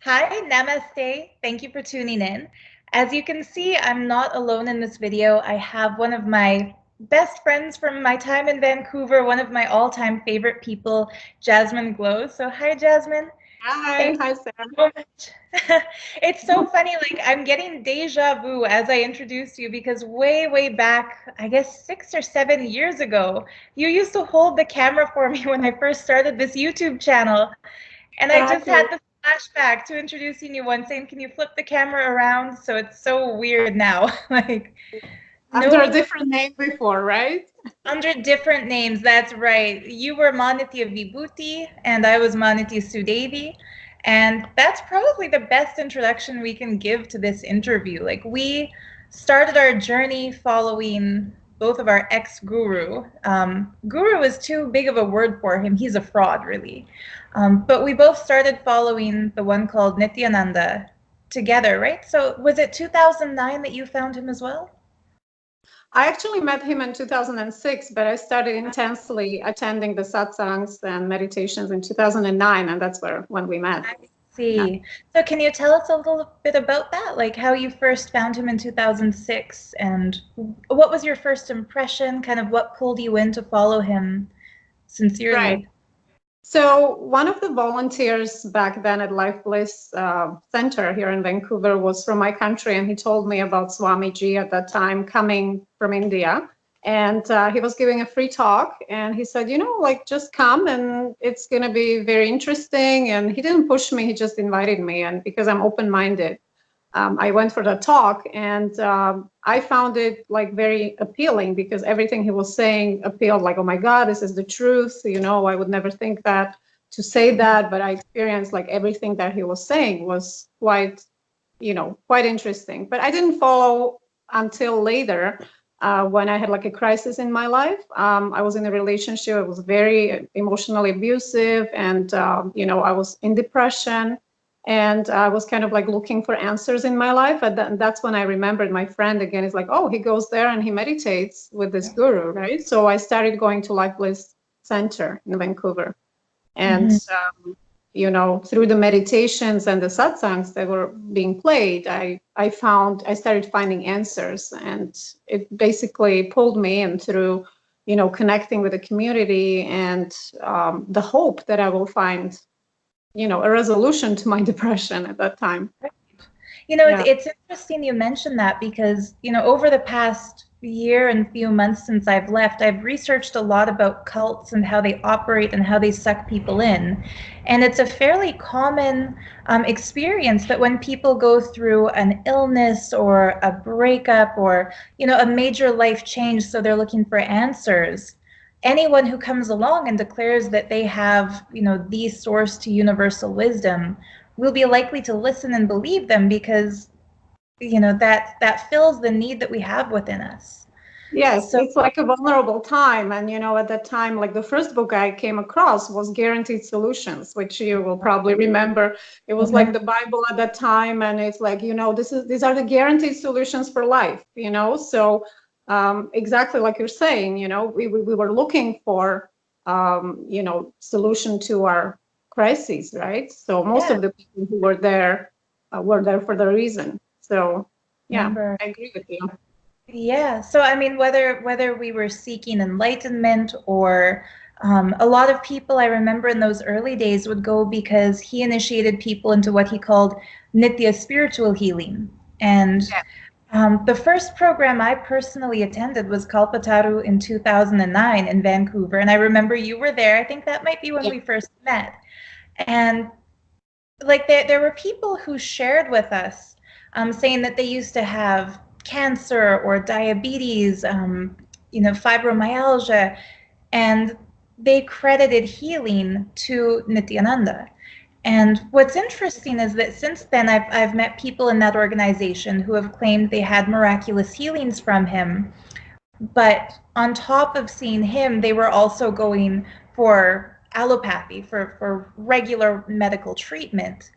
Hi, namaste. Thank you for tuning in. As you can see, I'm not alone in this video. I have one of my best friends from my time in Vancouver, one of my all-time favorite people, Jasmine Glows. So hi, Jasmine. Hi, Thank hi, you Sarah. so much. It's so funny, like I'm getting deja vu as I introduce you because way back, I guess 6 or 7 years ago, you used to hold the camera for me when I first started this YouTube channel. And I just Exactly. had the flashback to introducing you once saying, can you flip the camera around? So it's so weird now. Like, Under a no, different name before, right? under different names, that's right. You were Ma Nithya Vibhuti, and I was Ma Nithya Sudevi. And that's probably the best introduction we can give to this interview. Like, we started our journey following both of our ex-guru. Guru is too big of a word for him. He's a fraud, really. But we both started following the one called Nithyananda together, right? So was it 2009 that you found him as well? I actually met him in 2006, but I started intensely attending the satsangs and meditations in 2009, and that's when we met. I Yeah. see. So can you tell us a little bit about that? Like how you first found him in 2006 and what was your first impression? Kind of what pulled you in to follow him Right. sincerely? So one of the volunteers back then at Life Bliss Center here in Vancouver was from my country, and he told me about Swamiji at that time coming from India. And he was giving a free talk, and he said, like just come, and it's going to be very interesting. And he didn't push me; he just invited me, and because I'm open-minded, I went for the talk, and I found it like very appealing because everything he was saying appealed. Like, oh my God, this is the truth. I would never think that to say that, but I experienced like everything that he was saying was quite interesting. But I didn't follow until later. When I had like a crisis in my life. I was in a relationship. It was very emotionally abusive, and I was in depression, and I was kind of like looking for answers in my life. And that's when I remembered my friend again. Is like, oh, he goes there and he meditates with this guru, right? So I started going to Life Bliss Center in Vancouver, and Mhm. through the meditations and the satsangs that were being played, I started finding answers, and it basically pulled me in through connecting with the community, and the hope that I will find a resolution to my depression at that time. Yeah. It's interesting you mentioned that because, over the past year and few months since I've left, I've researched a lot about cults and how they operate and how they suck people in. And it's a fairly common experience that when people go through an illness or a breakup or, a major life change, so they're looking for answers, anyone who comes along and declares that they have, the source to universal wisdom will be likely to listen and believe them because that fills the need that we have within us. Yes, So it's like a vulnerable time. And, at that time, like the first book I came across was Guaranteed Solutions, which you will probably remember. It was like mhm, the Bible at that time. And it's like, these are the guaranteed solutions for life. So exactly like you're saying, we were looking for, solution to our crises, right? So most yeah, of the people who were there for the reason. So yeah, remember. I agree with you. Yeah, so I mean, whether we were seeking enlightenment or a lot of people I remember in those early days would go because he initiated people into what he called Nithya spiritual healing. And the first program I personally attended was Kalpataru in 2009 in Vancouver, and I remember you were there. I think that might be when Yeah. we first met. And like there were people who shared with us saying that they used to have cancer or diabetes, fibromyalgia, and they credited healing to Nithyananda. And what's interesting is that since then, I've met people in that organization who have claimed they had miraculous healings from him. But on top of seeing him, they were also going for allopathy, for regular medical treatment.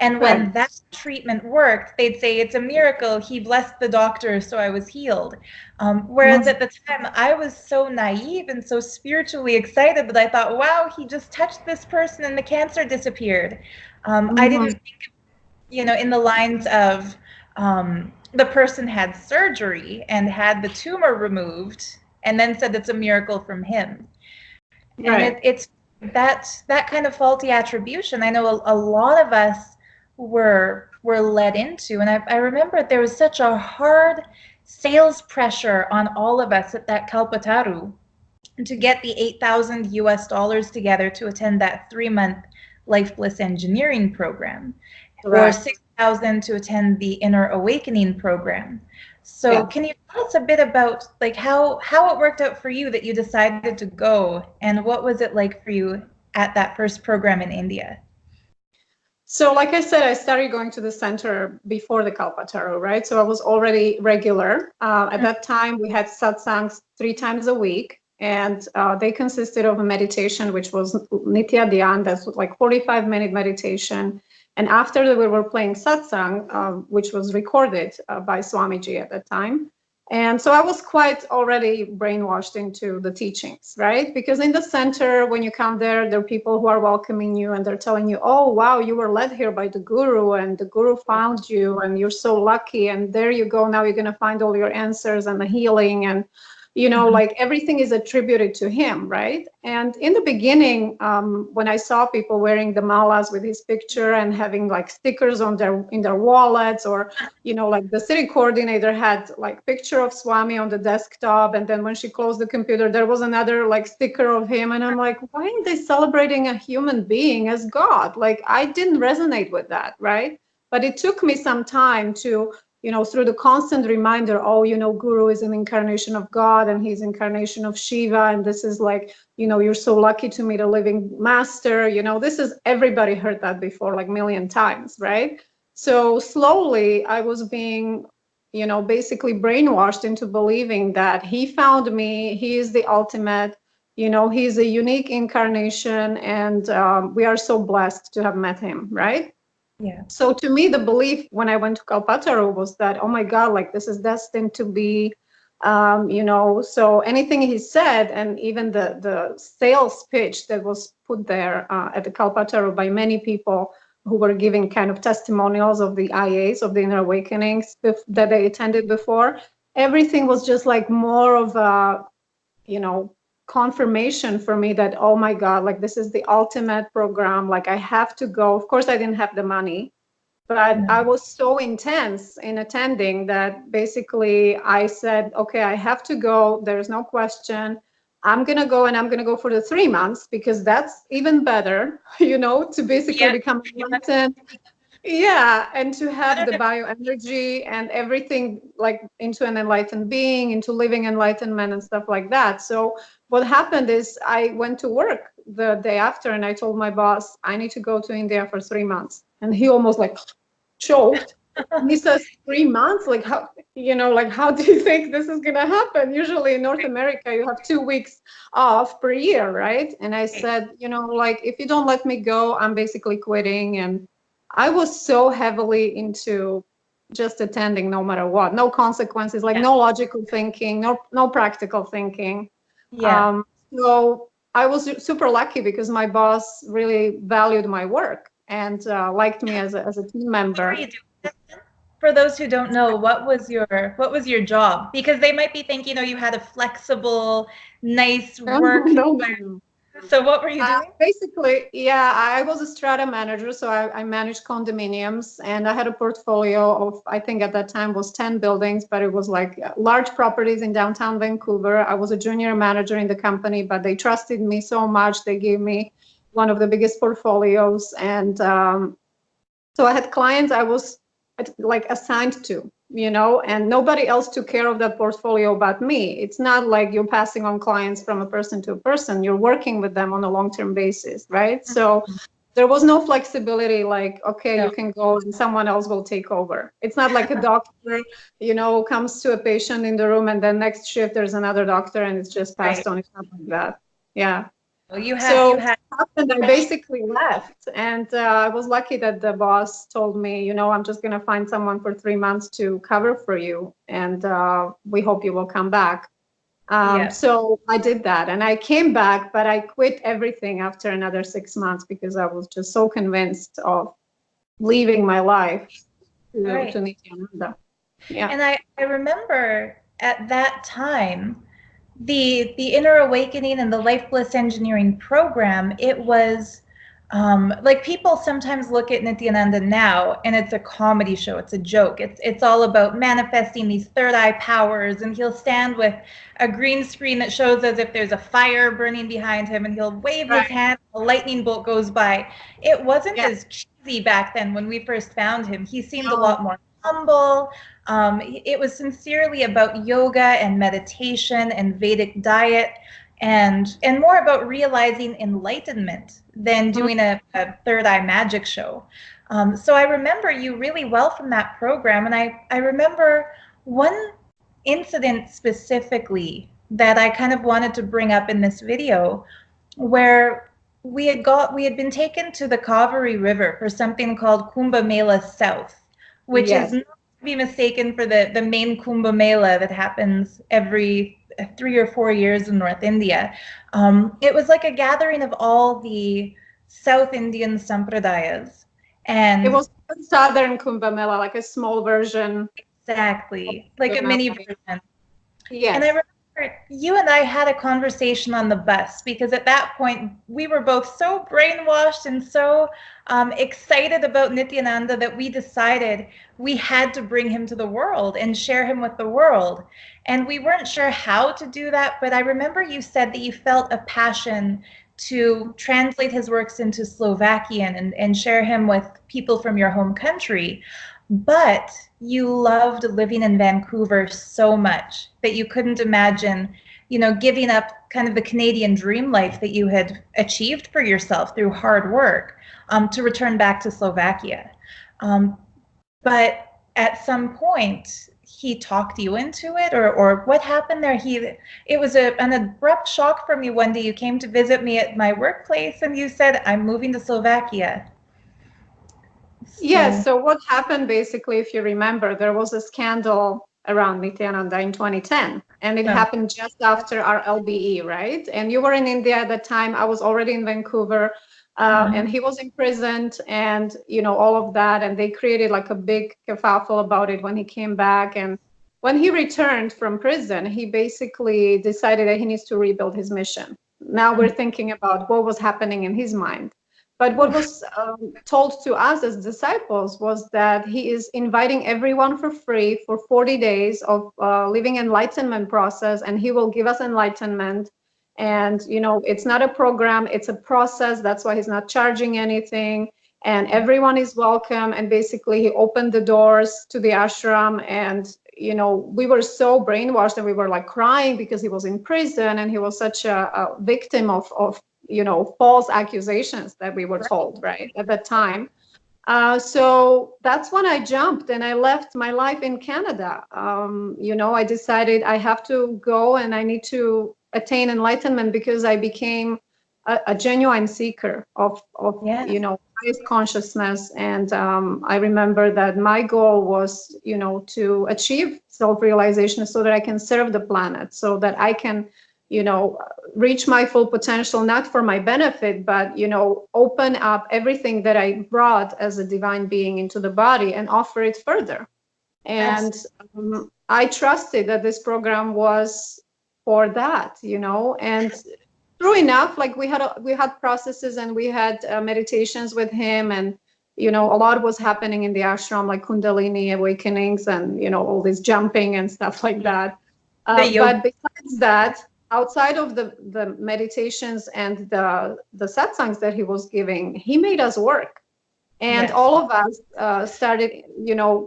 And Right. when that treatment worked, they'd say, it's a miracle. He blessed the doctor, so I was healed. Whereas Mhm. at the time, I was so naive and so spiritually excited that I thought, wow, he just touched this person and the cancer disappeared. I Mhm. didn't in the lines of the person had surgery and had the tumor removed and then said it's a miracle from him. And Right. it's that kind of faulty attribution. I know a lot of us were led into, and I remember there was such a hard sales pressure on all of us at that Kalpataru to get the 8,000 US dollars together to attend that 3-month Life Bliss engineering program, or Correct. 6,000 to attend the Inner Awakening program. So Yeah. can you tell us a bit about like how it worked out for you that you decided to go, and what was it like for you at that first program in India? So, like I said, I started going to the center before the Kalpataru, right? So I was already regular. At that time, we had satsangs 3 times a week, and they consisted of a meditation, which was Nithya Dhyan, that's like 45-minute meditation. And after that, we were playing satsang, which was recorded by Swamiji at that time. And so I was quite already brainwashed into the teachings, right? Because in the center, when you come there, there are people who are welcoming you and they're telling you, oh, wow, you were led here by the guru and the guru found you and you're so lucky. And there you go. Now you're going to find all your answers and the healing. And like everything is attributed to him, right? And in the beginning, when I saw people wearing the malas with his picture and having like stickers on in their wallets, or like the city coordinator had like picture of Swami on the desktop, and then when she closed the computer, there was another like sticker of him, and I'm like, why aren't they celebrating a human being as God? Like I didn't resonate with that, right? But it took me some time to through the constant reminder, oh, Guru is an incarnation of God and he's incarnation of Shiva. And this is like, you're so lucky to meet a living master. This is, everybody heard that before, like a million times, right? So slowly I was being, basically brainwashed into believing that he found me, he is the ultimate, he's a unique incarnation, and we are so blessed to have met him, right? Yeah. So to me, the belief when I went to Kalpataru was that, oh my God, like this is destined to be, so anything he said, and even the sales pitch that was put there at the Kalpataru by many people who were giving kind of testimonials of the IAs, of the inner awakenings that they attended before, everything was just like more of a, confirmation for me that, oh my God, like this is the ultimate program. Like I have to go. Of course, I didn't have the money, but I was so intense in attending that basically I said, okay, I have to go. There's no question. I'm going to go, and I'm going to go for the 3 months because that's even better, to basically Yeah. become enlightened. Yeah, and to have the bioenergy and everything like into an enlightened being, into living enlightenment and stuff like that. So what happened is I went to work the day after and I told my boss, I need to go to India for 3 months. And he almost like choked. And he says, 3 months? Like how, like how do you think this is gonna happen? Usually in North America, you have 2 weeks off per year, right? And I said, like if you don't let me go, I'm basically quitting. And I was so heavily into just attending no matter what, no consequences, like no logical thinking, no practical thinking. Yeah. So I was super lucky because my boss really valued my work and liked me as a team What were member. you doing? For those who don't know, what was your job? Because they might be thinking, you had a flexible, nice work environment. No. So what were you doing? Basically, yeah, I was a strata manager, so I managed condominiums, and I had a portfolio of, I think at that time was 10 buildings, but it was like large properties in downtown Vancouver. I was a junior manager in the company, but they trusted me so much. They gave me one of the biggest portfolios, and so I had clients I was like assigned to, and nobody else took care of that portfolio but me. It's not like you're passing on clients from a person to a person. You're working with them on a long-term basis, right? So there was no flexibility like, okay, No. you can go and someone else will take over. It's not like a doctor, comes to a patient in the room and then next shift there's another doctor and it's just passed Right. on. It's not like that. Yeah. Well, So you had happened, I basically left, and I was lucky that the boss told me, I'm just going to find someone for 3 months to cover for you, and we hope you will come back. yeah. So I did that, and I came back, but I quit everything after another 6 months because I was just so convinced of leaving my life Right. to Nithyananda. Yeah. And I remember at that time, the inner awakening and the life bliss engineering program, it was like people sometimes look at Nithyananda now and it's a comedy show, it's a joke. It's all about manifesting these third eye powers, and he'll stand with a green screen that shows as if there's a fire burning behind him, and he'll wave his Right. hand, a lightning bolt goes by. It wasn't Yeah. as cheesy back then when we first found him. He seemed a No. lot more humble. It was sincerely about yoga and meditation and Vedic diet, and more about realizing enlightenment than Mhm. doing a third eye magic show. So I remember you really well from that program, and I remember one incident specifically that I kind of wanted to bring up in this video, where we had been taken to the Kaveri River for something called Kumbh Mela South, which is Yes. not to be mistaken for the main Kumbh Mela that happens every 3 or 4 years in North India. It was like a gathering of all the South Indian sampradayas, It and was a Southern Kumbh Mela, like a small version of exactly like a Kumbh mini Mela. version. And I Yes. remember you and I had a conversation on the bus, because at that point we were both so brainwashed and so excited about Nithyananda that we decided we had to bring him to the world and share him with the world. And we weren't sure how to do that, but I remember you said that you felt a passion to translate his works into Slovakian and share him with people from your home country. But you loved living in Vancouver so much that you couldn't imagine, giving up kind of the Canadian dream life that you had achieved for yourself through hard work, to return back to Slovakia. Um, but at some point, he talked you into it, or what happened there? It was an abrupt shock for me one day. You came to visit me at my workplace and you said, "I'm moving to Slovakia." Yes. So, So what happened basically, if you remember, there was a scandal around Nithyananda in 2010, and it oh, happened just after our LBE, right? And you were in India at the time. I was already in Vancouver, mhm. and he was imprisoned, and all of that. And they created like a big kerfuffle about it when he came back. And when he returned from prison, he basically decided that he needs to rebuild his mission. Now we're thinking about what was happening in his mind. But what Oof. was told to us as disciples was that he is inviting everyone for free for 40 days of living enlightenment process, and he will give us enlightenment. And, it's not a program, it's a process. That's why he's not charging anything. And everyone is welcome. And basically, he opened the doors to the ashram. And, we were so brainwashed that we were like crying because he was in prison and he was such a victim of false accusations that we were told, right, at that time. So that's when I jumped and I left my life in Canada. I decided I have to go and I need to attain enlightenment because I became a genuine seeker of Yeah. highest consciousness. And I remember that my goal was, to achieve self-realization so that I can serve the planet, so that I can, reach my full potential, not for my benefit, but, open up everything that I brought as a divine being into the body and offer it further. And I trusted that this program was for that, and true enough, like we had processes and we had meditations with him, and a lot was happening in the ashram, like kundalini awakenings and all this jumping and stuff like that. The yoga. But besides that, outside of the meditations and the satsangs that he was giving, he made us work. And Yes. all of us started,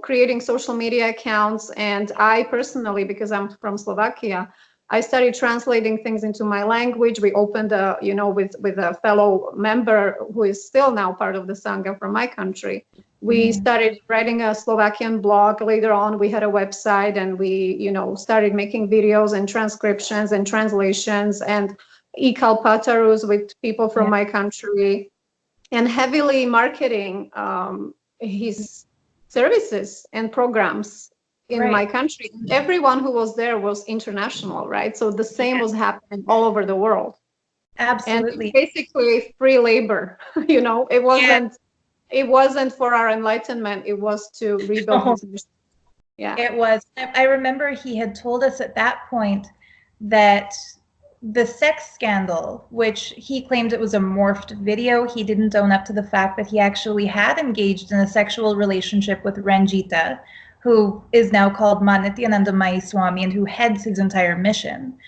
creating social media accounts. And I personally, because I'm from Slovakia, I started translating things into my language. We opened, with a fellow member who is still now part of the Sangha from my country. We started writing a Slovakian blog. Later on, we had a website, and we, started making videos and transcriptions and translations and e-kalpatarus with people from Yeah. my country, and heavily marketing his services and programs in my Right. country. Everyone who was there was international, right? So the same was happening all over the world. And it's Absolutely. basically free labor, it Yeah. wasn't it wasn't for our enlightenment. It was to rebuild his mission. Yeah. It was. I remember he had told us at that point that the sex scandal, which he claimed it was a morphed video, he didn't own up to the fact that he actually had engaged in a sexual relationship with Ranjita, who is now called Ma Nithyananda Swami and who heads his entire mission.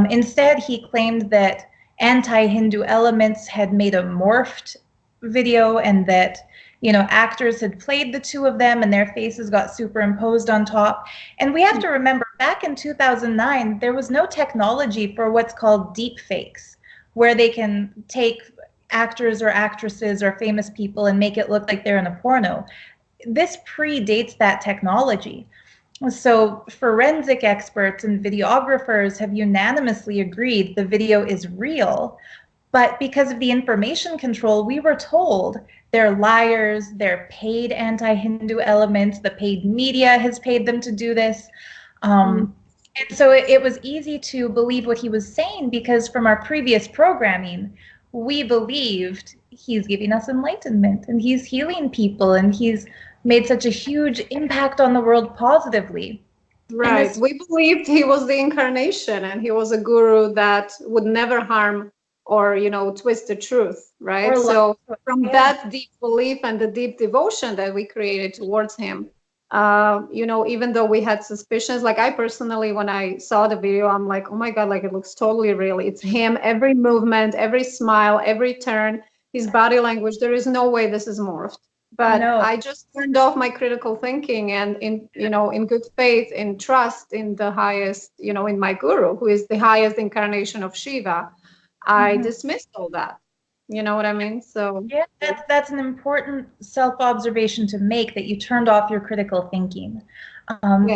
Instead, he claimed that anti-Hindu elements had made a morphed video and that actors had played the two of them and their faces got superimposed on top. And we have to remember, back in 2009, there was no technology for what's called deep fakes, where they can take actors or actresses or famous people and make it look like they're in a porno. This predates that technology. So forensic experts and videographers have unanimously agreed the video is real. But because of the information control, we were told they're liars, they're paid anti-Hindu elements, the paid media has paid them to do this. And so it was easy to believe what he was saying because from our previous programming, we believed he's giving us enlightenment and he's healing people and he's made such a huge impact on the world positively. Right. We believed he was the incarnation and he was a guru that would never harm or, twist the truth, right? So from that deep belief and the deep devotion that we created towards him, even though we had suspicions, like I personally, when I saw the video, I'm like, oh my God, like it looks totally real. It's him, every movement, every smile, every turn, his body language. There is no way this is morphed. But no. I just turned off my critical thinking and in good faith, in trust in the highest, in my guru, who is the highest incarnation of Shiva. I dismissed all that. You know what I mean? So yeah, that's an important self-observation to make, that you turned off your critical thinking.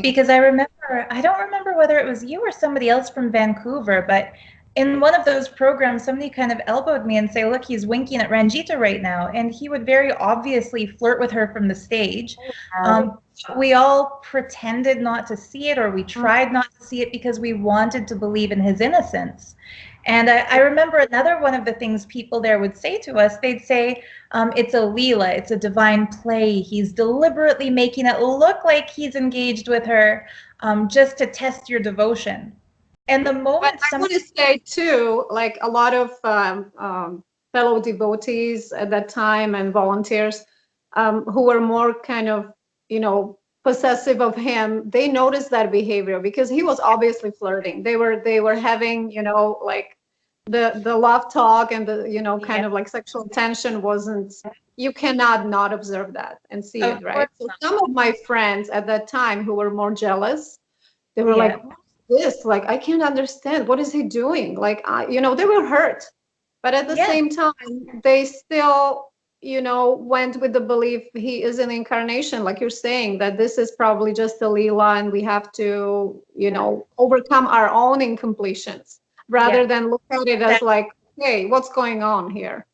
Because I don't remember whether it was you or somebody else from Vancouver, but in one of those programs, somebody kind of elbowed me and say, look, he's winking at Ranjita right now. And he would very obviously flirt with her from the stage. We all pretended not to see it, or we tried not to see it because we wanted to believe in his innocence. And I remember another one of the things people there would say to us, they'd say, it's a Leela, it's a divine play. He's deliberately making it look like he's engaged with her just to test your devotion. And the moment I want to say too, like a lot of fellow devotees at that time and volunteers who were more kind of, possessive of him, they noticed that behavior because he was obviously flirting. They were having, like the love talk and the, kind of like sexual tension wasn't, you cannot not observe that and see it, right? So some of my friends at that time who were more jealous, they were like, this, like, I can't understand, what is he doing? Like, they were hurt, but at the same time they still went with the belief he is an incarnation, like you're saying, that this is probably just a Leela and we have to overcome our own incompletions rather than look at it as like, hey, what's going on here?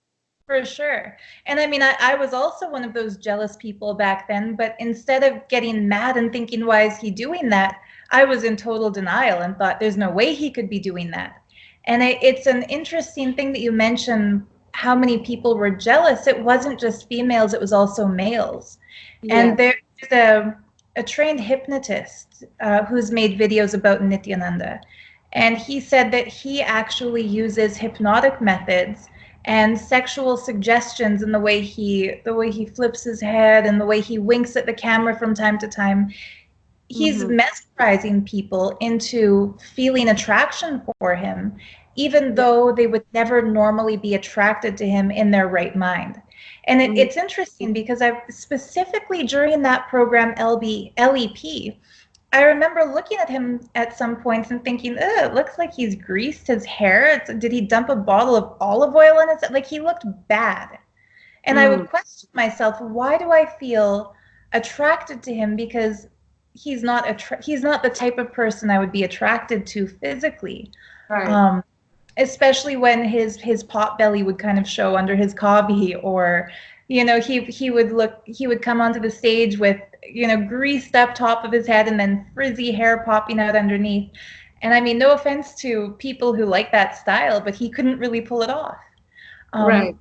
For sure. And I mean, I was also one of those jealous people back then, but instead of getting mad and thinking, why is he doing that? I was in total denial and thought there's no way he could be doing that. And it's an interesting thing that you mentioned how many people were jealous. It wasn't just females, it was also males. And there's a trained hypnotist who's made videos about Nithyananda. And he said that he actually uses hypnotic methods and sexual suggestions in the way he flips his head and the way he winks at the camera from time to time. He's mesmerizing people into feeling attraction for him, even though they would never normally be attracted to him in their right mind. And it's interesting because I specifically during that program LEP, I remember looking at him at some points and thinking, it looks like he's greased his hair. Did he dump a bottle of olive oil in his, like he looked bad. And I would question myself, why do I feel attracted to him? Because he's not the type of person I would be attracted to physically. Right. Especially when his pot belly would kind of show under his kavi, or he would come onto the stage with greased up top of his head and then frizzy hair popping out underneath. And I mean, no offense to people who like that style, but he couldn't really pull it off. Right.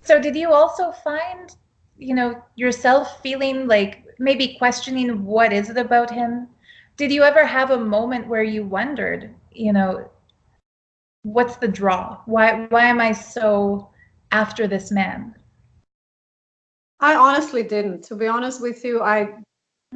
So did you also find yourself feeling like maybe questioning what is it about him? Did you ever have a moment where you wondered, what's the draw? Why am I so after this man? I honestly didn't. To be honest with you, I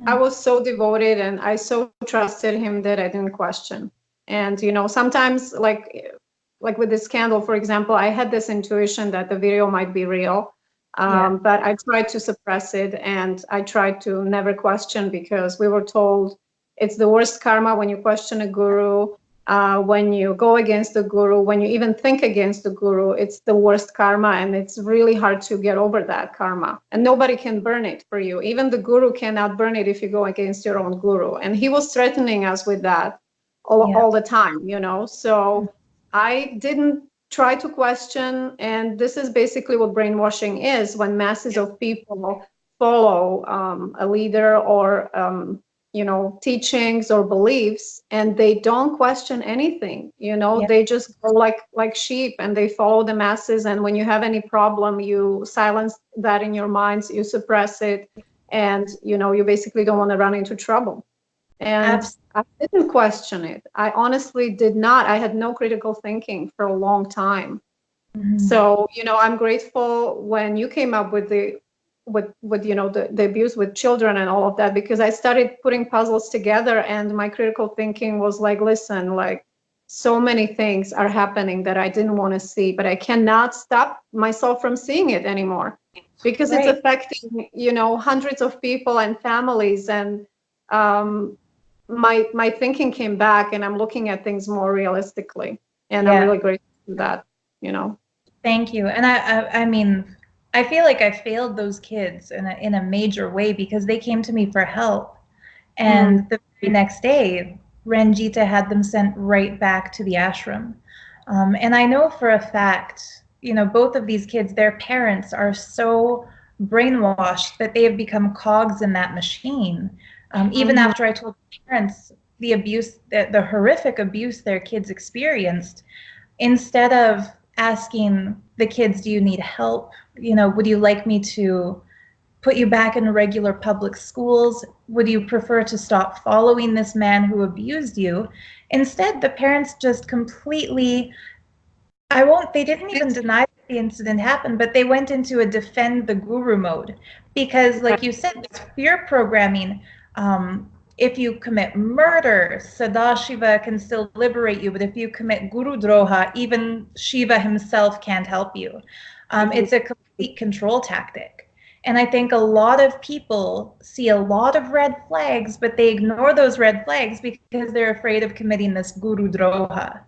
was so devoted and I so trusted him that I didn't question. And sometimes like with this scandal, for example, I had this intuition that the video might be real. But I tried to suppress it and I tried to never question because we were told it's the worst karma when you question a guru, when you go against the guru, when you even think against the guru, it's the worst karma and it's really hard to get over that karma. And nobody can burn it for you. Even the guru cannot burn it if you go against your own guru. And he was threatening us with that all the time, So I didn't try to question. And this is basically what brainwashing is, when masses of people follow a leader or teachings or beliefs, and they don't question anything. They just go like sheep and they follow the masses. And when you have any problem, you silence that in your minds, you suppress it, and you basically don't want to run into trouble. And I didn't question it. I honestly did not. I had no critical thinking for a long time. So, I'm grateful when you came up with the abuse with children and all of that, because I started putting puzzles together and my critical thinking was like, listen, like so many things are happening that I didn't want to see, but I cannot stop myself from seeing it anymore because it's affecting, hundreds of people and families. And my thinking came back and I'm looking at things more realistically. And I'm really grateful for that, Thank you. And I mean, I feel like I failed those kids in a major way because they came to me for help. And the very next day, Ranjita had them sent right back to the ashram. And I know for a fact, both of these kids, their parents are so brainwashed that they have become cogs in that machine. Even after I told parents the abuse, the horrific abuse their kids experienced, instead of asking the kids, do you need help? Would you like me to put you back in regular public schools? Would you prefer to stop following this man who abused you? Instead, the parents just completely, they didn't even deny that the incident happened, but they went into a defend the guru mode. Because like you said, it's fear programming. If you commit murder, Sadashiva can still liberate you, but if you commit Guru Droha, even Shiva himself can't help you. It's a complete control tactic. And I think a lot of people see a lot of red flags, but they ignore those red flags because they're afraid of committing this Guru Droha.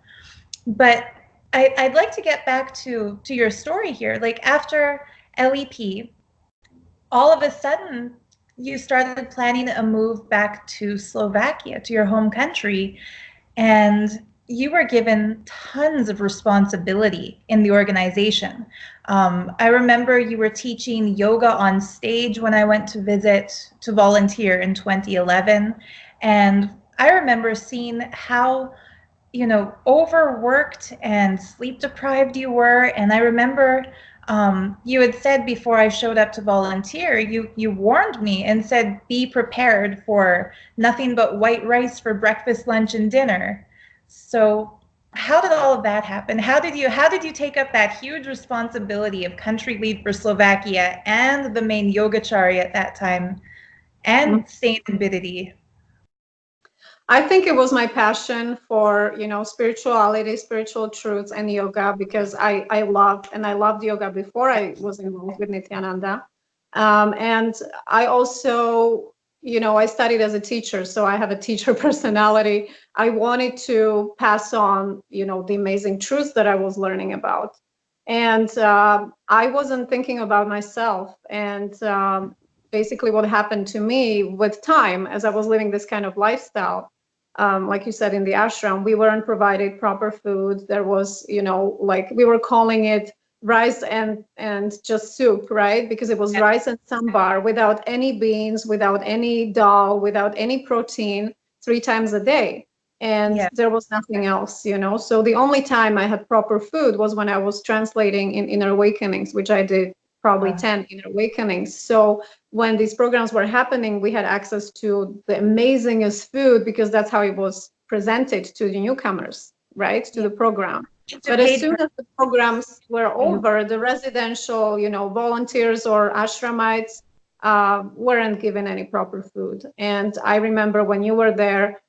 But I'd like to get back to your story here. Like after LEP, all of a sudden, you started planning a move back to Slovakia, to your home country, and you were given tons of responsibility in the organization. I remember you were teaching yoga on stage when I went to volunteer in 2011. And I remember seeing how, overworked and sleep deprived you were. And I remember you had said before I showed up to volunteer, you warned me and said, be prepared for nothing but white rice for breakfast, lunch, and dinner. So how did all of that happen? How did you take up that huge responsibility of country lead for Slovakia and the main yogacharya at that time and staying in Bididi? I think it was my passion for, spirituality, spiritual truths, and yoga, because I loved yoga before I was involved with Nithyananda. And I also, I studied as a teacher, so I have a teacher personality. I wanted to pass on, the amazing truths that I was learning about. And I wasn't thinking about myself. And basically what happened to me with time, as I was living this kind of lifestyle, like you said, in the ashram, we weren't provided proper food. There was, like we were calling it rice and just soup, right? Because it was rice and sambar without any beans, without any dal, without any protein, 3 times a day. And there was nothing else, So the only time I had proper food was when I was translating in Inner Awakenings, which I did probably 10 inner awakenings. So when these programs were happening, we had access to the amazingest food because that's how it was presented to the newcomers, right, to the program. But as soon as the programs were over, the residential, volunteers or ashramites weren't given any proper food. And I remember when you were there,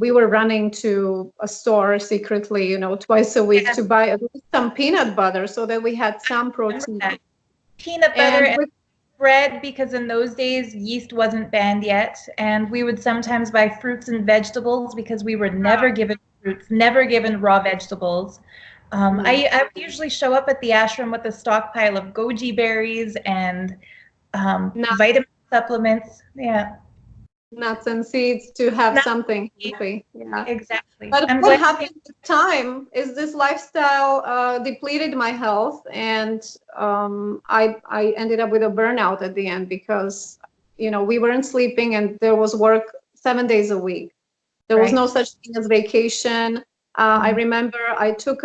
we were running to a store secretly, twice a week to buy at least some peanut butter so that we had some protein. Peanut butter and bread, because in those days yeast wasn't banned yet, and we would sometimes buy fruits and vegetables because we were never given fruits, never given raw vegetables. I would usually show up at the ashram with a stockpile of goji berries and vitamin supplements. Yeah. Nuts and seeds to have something healthy. Yeah, exactly. But what happened with time is this lifestyle depleted my health, and I ended up with a burnout at the end because we weren't sleeping and there was work 7 days a week. There was no such thing as vacation. I remember I took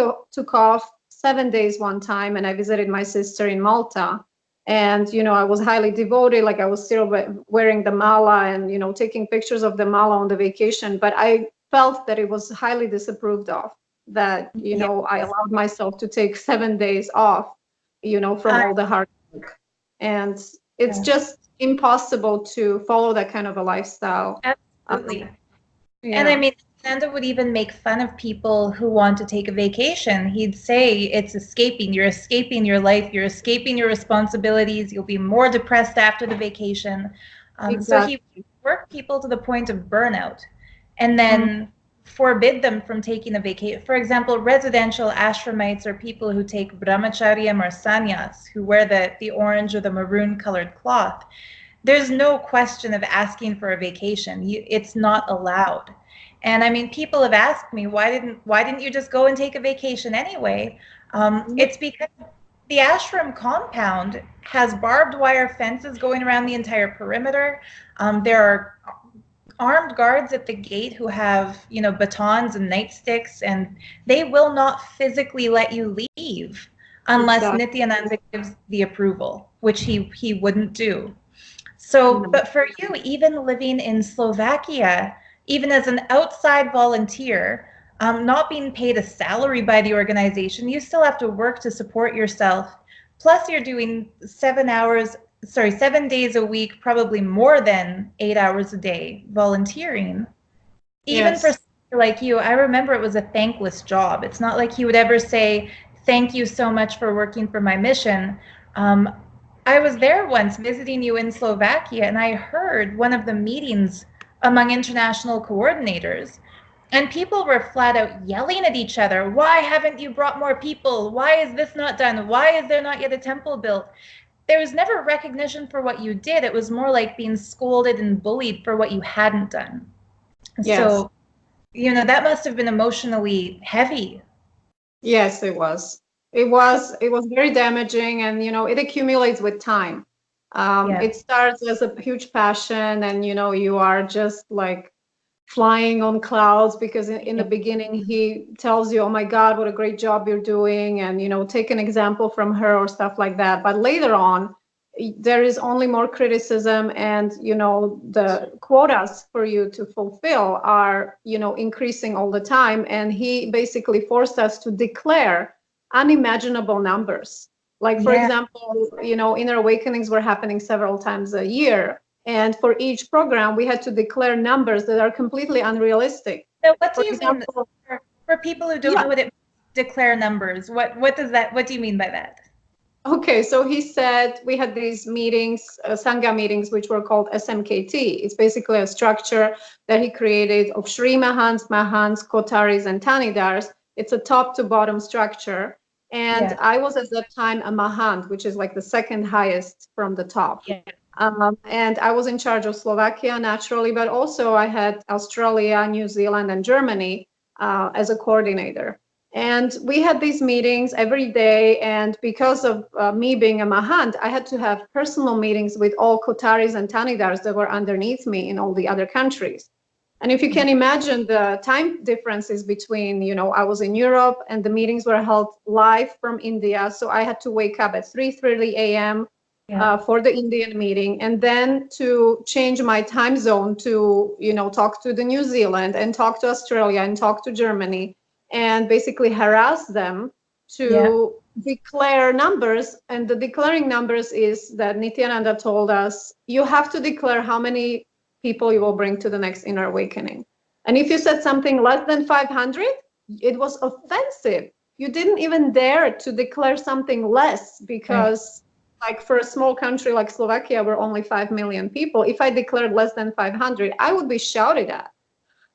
off 7 days one time, and I visited my sister in Malta. And, I was highly devoted, like I was still wearing the mala and, taking pictures of the mala on the vacation. But I felt that it was highly disapproved of, that, I allowed myself to take 7 days off, from all the hard work. And it's just impossible to follow that kind of a lifestyle. Absolutely. And I mean, Nithyananda would even make fun of people who want to take a vacation. He'd say it's escaping. You're escaping your life. You're escaping your responsibilities. You'll be more depressed after the vacation. Exactly. So he would work people to the point of burnout and then forbid them from taking a vacation. For example, residential ashramites or people who take brahmacharyam or sannyas, who wear the orange or the maroon colored cloth. There's no question of asking for a vacation. It's not allowed. And I mean, people have asked me, why didn't you just go and take a vacation anyway? It's because the ashram compound has barbed wire fences going around the entire perimeter. There are armed guards at the gate who have, batons and nightsticks, and they will not physically let you leave unless Nithyananda gives the approval, which he wouldn't do. So, but for you, even living in Slovakia, even as an outside volunteer, not being paid a salary by the organization, you still have to work to support yourself. Plus, you're doing 7 days a week, probably more than 8 hours a day volunteering. Even for someone like you, I remember it was a thankless job. It's not like he would ever say, "Thank you so much for working for my mission." I was there once visiting you in Slovakia, and I heard one of the meetings among international coordinators, and people were flat out yelling at each other. Why haven't you brought more people? Why is this not done? Why is there not yet a temple built? There was never recognition for what you did. It was more like being scolded and bullied for what you hadn't done. So, that must have been emotionally heavy. Yes, it was. It was very damaging, and it accumulates with time. It starts as a huge passion, and you are just like flying on clouds because in the beginning he tells you, "Oh my God, what a great job you're doing," and take an example from her or stuff like that. But later on, there is only more criticism, and the quotas for you to fulfill are increasing all the time. And he basically forced us to declare unimaginable numbers. Like, for example, inner awakenings were happening several times a year. And for each program, we had to declare numbers that are completely unrealistic. So what do you mean, for people who don't know what it means, declare numbers? What do you mean by that? Okay, so he said we had these meetings, Sangha meetings, which were called SMKT. It's basically a structure that he created of Shri Mahants, Mahants, Kotaris, and Tanidars. It's a top to bottom structure. And I was at that time a Mahant, which is like the second highest from the top. And I was in charge of Slovakia naturally, but also I had Australia, New Zealand, and Germany as a coordinator. And we had these meetings every day. And because of me being a Mahant, I had to have personal meetings with all Kotaris and Tanidars that were underneath me in all the other countries. And if you can imagine the time differences between, I was in Europe and the meetings were held live from India. So I had to wake up at 3:30 a.m. For the Indian meeting, and then to change my time zone to, talk to the New Zealand and talk to Australia and talk to Germany and basically harass them to declare numbers. And the declaring numbers is that Nithyananda told us, you have to declare how many people you will bring to the next inner awakening. And if you said something less than 500, it was offensive. You didn't even dare to declare something less because like for a small country like Slovakia, we're only 5 million people. If I declared less than 500, I would be shouted at.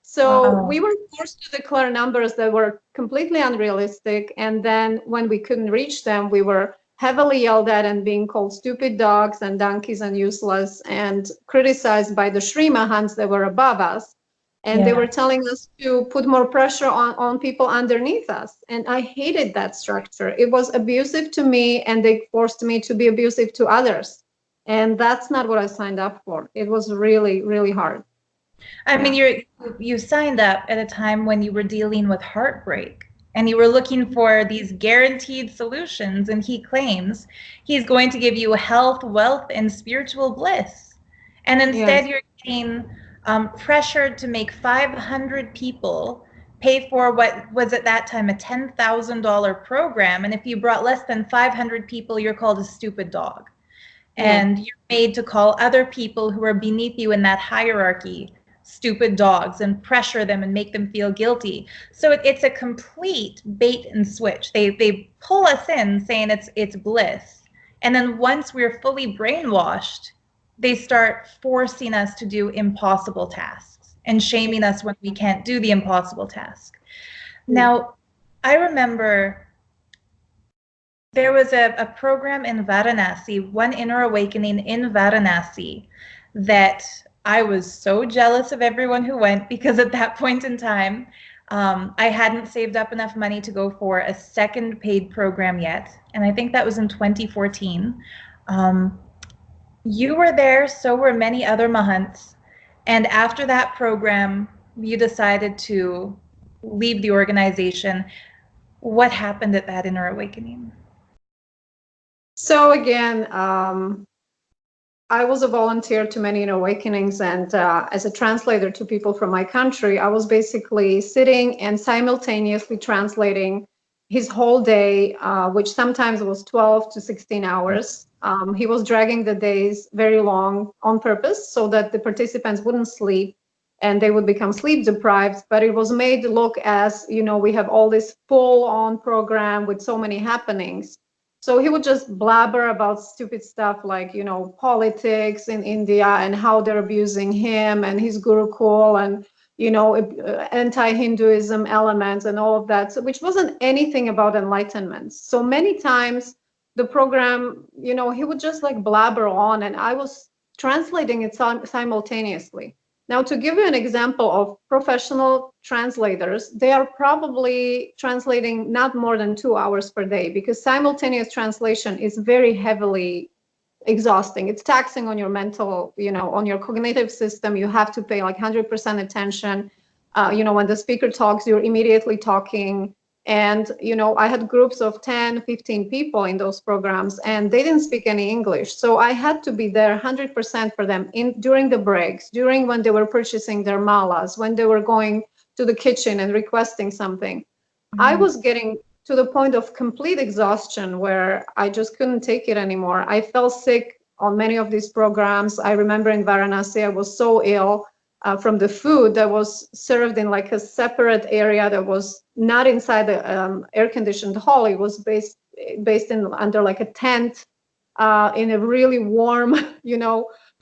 So we were forced to declare numbers that were completely unrealistic. And then when we couldn't reach them, we were heavily yelled at and being called stupid dogs and donkeys and useless and criticized by the Sri Mahants that were above us. And they were telling us to put more pressure on people underneath us. And I hated that structure. It was abusive to me, and they forced me to be abusive to others. And that's not what I signed up for. It was really, really hard. I mean, you signed up at a time when you were dealing with heartbreak and you were looking for these guaranteed solutions, and he claims he's going to give you health, wealth, and spiritual bliss. And instead you're getting pressured to make 500 people pay for what was at that time a $10,000 program. And if you brought less than 500 people, you're called a stupid dog. And you're made to call other people who are beneath you in that hierarchy stupid dogs and pressure them and make them feel guilty. So it's a complete bait and switch. They pull us in saying it's bliss. And then once we're fully brainwashed, they start forcing us to do impossible tasks and shaming us when we can't do the impossible task. Now, I remember there was a program in Varanasi, one inner awakening in Varanasi, that I was so jealous of everyone who went, because at that point in time, I hadn't saved up enough money to go for a second paid program yet. And I think that was in 2014. You were there, so were many other Mahants. And after that program, you decided to leave the organization. What happened at that inner awakening? So again, I was a volunteer to many inner awakenings, and as a translator to people from my country, I was basically sitting and simultaneously translating his whole day, which sometimes was 12 to 16 hours. He was dragging the days very long on purpose so that the participants wouldn't sleep and they would become sleep deprived. But it was made to look as, we have all this full-on program with so many happenings. So he would just blabber about stupid stuff like, politics in India and how they're abusing him and his gurukul and, anti-Hinduism elements and all of that, so, which wasn't anything about enlightenment. So many times the program, he would just like blabber on, and I was translating it simultaneously. Now, to give you an example of professional translators, they are probably translating not more than 2 hours per day, because simultaneous translation is very heavily exhausting. It's taxing on your mental, on your cognitive system. You have to pay like 100% attention. When the speaker talks, you're immediately talking. And, I had groups of 10, 15 people in those programs, and they didn't speak any English. So I had to be there 100% for them during the breaks, during when they were purchasing their malas, when they were going to the kitchen and requesting something. I was getting to the point of complete exhaustion where I just couldn't take it anymore. I fell sick on many of these programs. I remember in Varanasi, I was so ill from the food that was served in like a separate area that was not inside the air-conditioned hall. It was based in under like a tent in a really warm, place.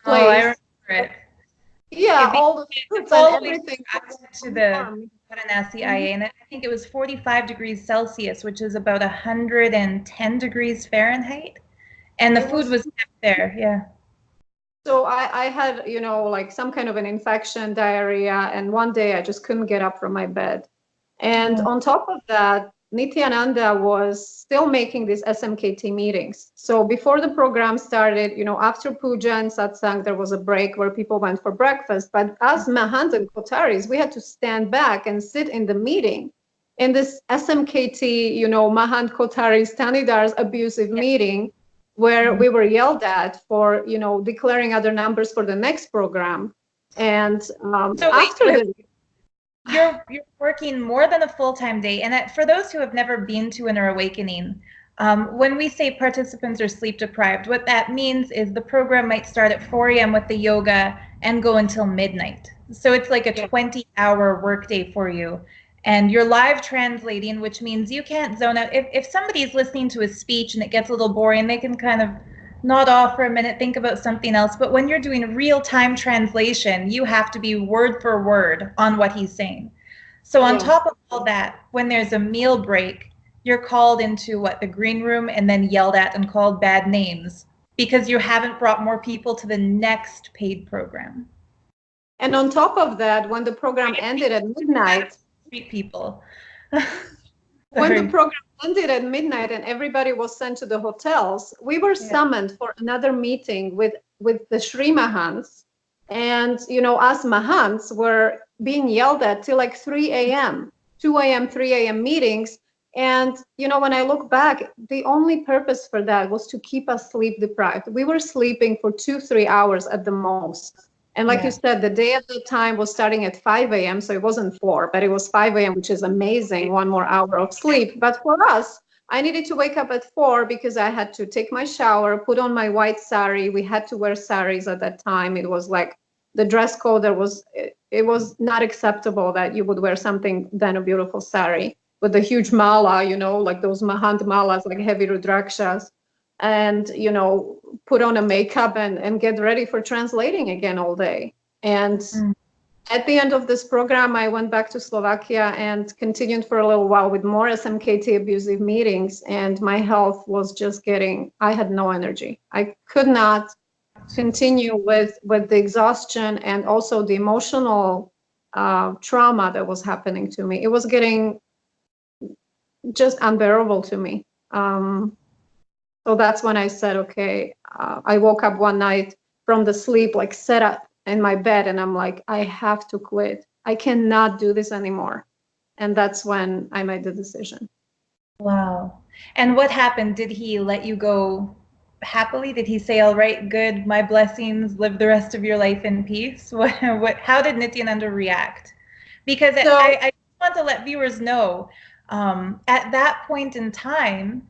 Oh, I remember it. Yeah, all the foods and everything. I went to the Varanasi IA, and I think it was 45 degrees Celsius, which is about 110 degrees Fahrenheit. And the food was kept there, yeah. So I had, like some kind of an infection, diarrhea, and one day I just couldn't get up from my bed. And on top of that, Nithyananda was still making these SMKT meetings. So before the program started, after puja and satsang, there was a break where people went for breakfast. But as Mahants and Kotaris, we had to stand back and sit in the meeting in this SMKT, Mahant Kotaris Tanidars abusive meeting, where we were yelled at for, declaring other numbers for the next program. And so you're working more than a full-time day. And for those who have never been to an awakening, when we say participants are sleep deprived, what that means is the program might start at 4 a.m. with the yoga and go until midnight. So it's like a 20-hour workday for you. And you're live translating, which means you can't zone out. If somebody's listening to a speech and it gets a little boring, they can kind of nod off for a minute, think about something else. But when you're doing real-time translation, you have to be word for word on what he's saying. So on top of all that, when there's a meal break, you're called into the green room and then yelled at and called bad names because you haven't brought more people to the next paid program. And on top of that, when the program ended at midnight, people. When the program ended at midnight and everybody was sent to the hotels, we were summoned for another meeting with the Shri Mahants. And, us Mahants were being yelled at till like 3 a.m., 2 a.m., 3 a.m. meetings. And, when I look back, the only purpose for that was to keep us sleep deprived. We were sleeping for 2-3 hours at the most. And like you said, the day at the time was starting at 5 a.m. So it wasn't 4, but it was 5 a.m., which is amazing, 1 more hour of sleep. But for us, I needed to wake up at 4 because I had to take my shower, put on my white sari. We had to wear saris at that time. It was like the dress code, it was not acceptable that you would wear something than a beautiful sari with a huge mala, like those Mahant malas, like heavy rudrakshas. And, put on a makeup and get ready for translating again all day. And at the end of this program, I went back to Slovakia and continued for a little while with more SMKT abusive meetings. And my health was just I had no energy. I could not continue with the exhaustion and also the emotional trauma that was happening to me. It was getting just unbearable to me. So that's when I said, okay, I woke up one night from the sleep, like sat up in my bed, and I'm like, I have to quit. I cannot do this anymore. And that's when I made the decision. Wow. And what happened? Did he let you go happily? Did he say, all right, good, my blessings, live the rest of your life in peace? How did Nithyananda react? Because I want to let viewers know, at that point in time,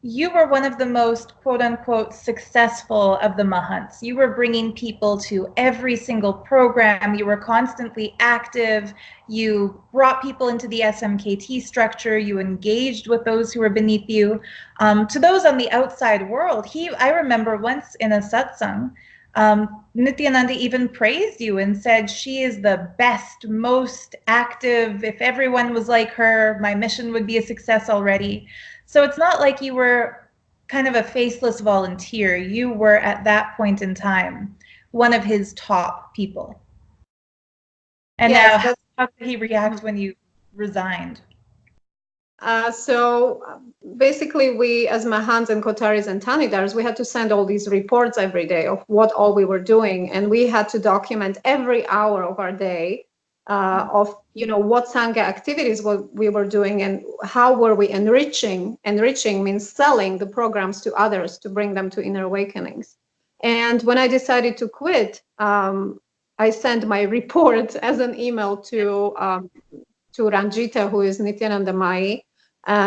you were one of the most quote unquote successful of the Mahants. You were bringing people to every single program. You were constantly active. You brought people into the SMKT structure. You engaged with those who were beneath you. To those on the outside world, I remember once in a satsang, Nithyananda even praised you and said, she is the best, most active. If everyone was like her, my mission would be a success already. So it's not like you were kind of a faceless volunteer. You were at that point in time one of his top people. And now, how did he react when you resigned? So basically, we as Mahants and Kotaris and Tanidars, we had to send all these reports every day of what all we were doing. And we had to document every hour of our day of, what Sangha activities we were doing and how were we enriching. Enriching means selling the programs to others to bring them to inner awakenings. And when I decided to quit, I sent my report as an email to Ranjita, who is Nithyananda Mai,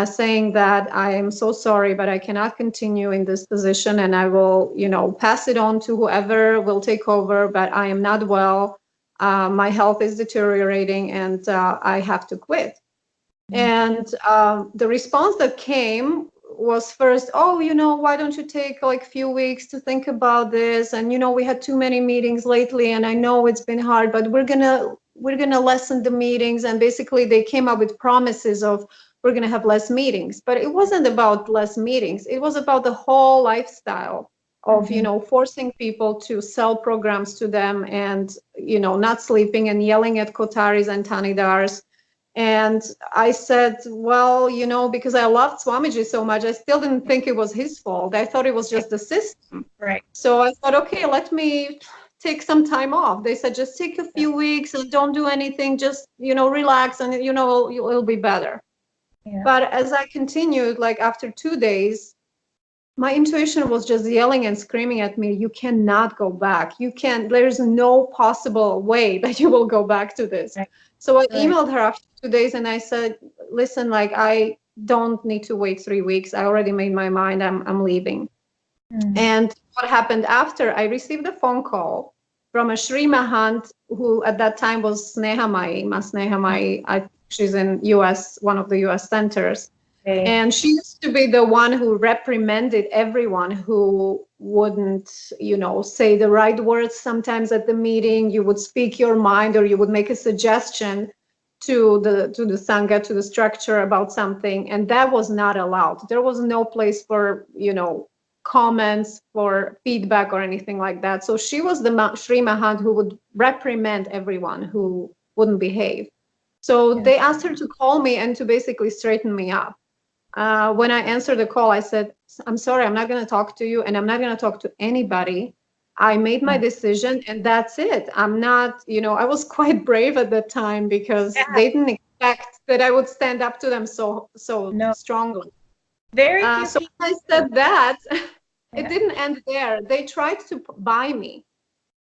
saying that I am so sorry, but I cannot continue in this position, and I will, pass it on to whoever will take over, but I am not well. My health is deteriorating, and I have to quit. And the response that came was first, oh, why don't you take like a few weeks to think about this? And, we had too many meetings lately, and I know it's been hard, but we're gonna lessen the meetings. And basically they came up with promises of we're gonna have less meetings, but it wasn't about less meetings. It was about the whole lifestyle of, forcing people to sell programs to them and, not sleeping and yelling at Kotaris and Tanidars. And I said, well, because I loved Swamiji so much, I still didn't think it was his fault. I thought it was just the system. Right. So I thought, okay, let me take some time off. They said, just take a few weeks and don't do anything. Just, relax and, it'll be better. Yeah. But as I continued, like after 2 days, my intuition was just yelling and screaming at me, you cannot go back. There's no possible way that you will go back to this. Right. So I emailed her after 2 days and I said, listen, like I don't need to wait 3 weeks. I already made my mind. I'm leaving. And what happened after, I received a phone call from a Sri Mahant who at that time was Sneha Mai. She's in US, one of the US centers. Okay. And she used to be the one who reprimanded everyone who wouldn't, say the right words sometimes at the meeting. You would speak your mind or you would make a suggestion to the Sangha, to the structure about something. And that was not allowed. There was no place for, comments, for feedback or anything like that. So she was the Sri Mahant who would reprimand everyone who wouldn't behave. So they asked her to call me and to basically straighten me up. When I answered the call, I said, I'm sorry, I'm not going to talk to you and I'm not going to talk to anybody. I made my decision and that's it. I'm not, I was quite brave at that time because they didn't expect that I would stand up to them so strongly. Very few so people. I said that. It didn't end there. They tried to buy me.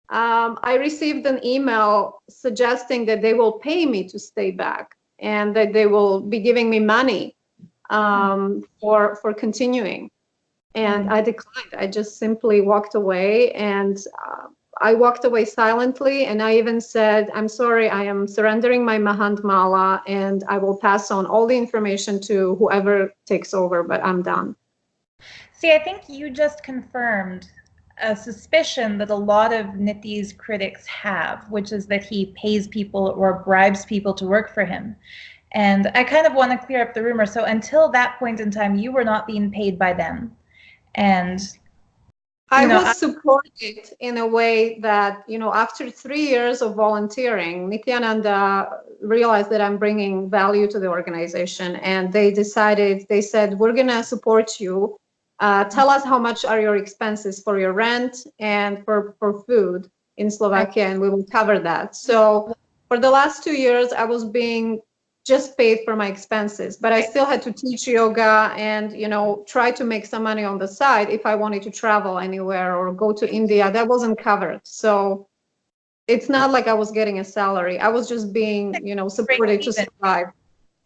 I received an email suggesting that they will pay me to stay back and that they will be giving me money for continuing. And I declined. I just simply walked away and I walked away silently. And I even said, I'm sorry, I am surrendering my Mahant Mala and I will pass on all the information to whoever takes over, but I'm done. See, I think you just confirmed a suspicion that a lot of Nithya's critics have, which is that he pays people or bribes people to work for him. And I kind of want to clear up the rumor. So until that point in time, you were not being paid by them. And I was supported in a way that, after 3 years of volunteering, Nithyananda realized that I'm bringing value to the organization. And they said, we're going to support you. Tell us how much are your expenses for your rent and for food in Slovakia, and we will cover that. So for the last 2 years, I was being just paid for my expenses, but I still had to teach yoga and, try to make some money on the side if I wanted to travel anywhere or go to India. That wasn't covered. So it's not like I was getting a salary. I was just being, supported to survive.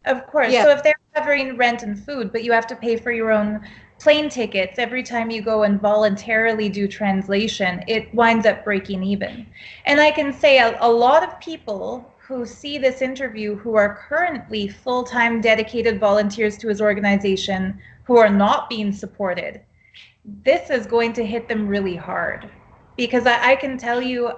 Of course. Yeah. So if they're covering rent and food, but you have to pay for your own plane tickets every time you go and voluntarily do translation, it winds up breaking even. And I can say a lot of people who see this interview who are currently full-time dedicated volunteers to his organization who are not being supported, this is going to hit them really hard. Because I can tell you,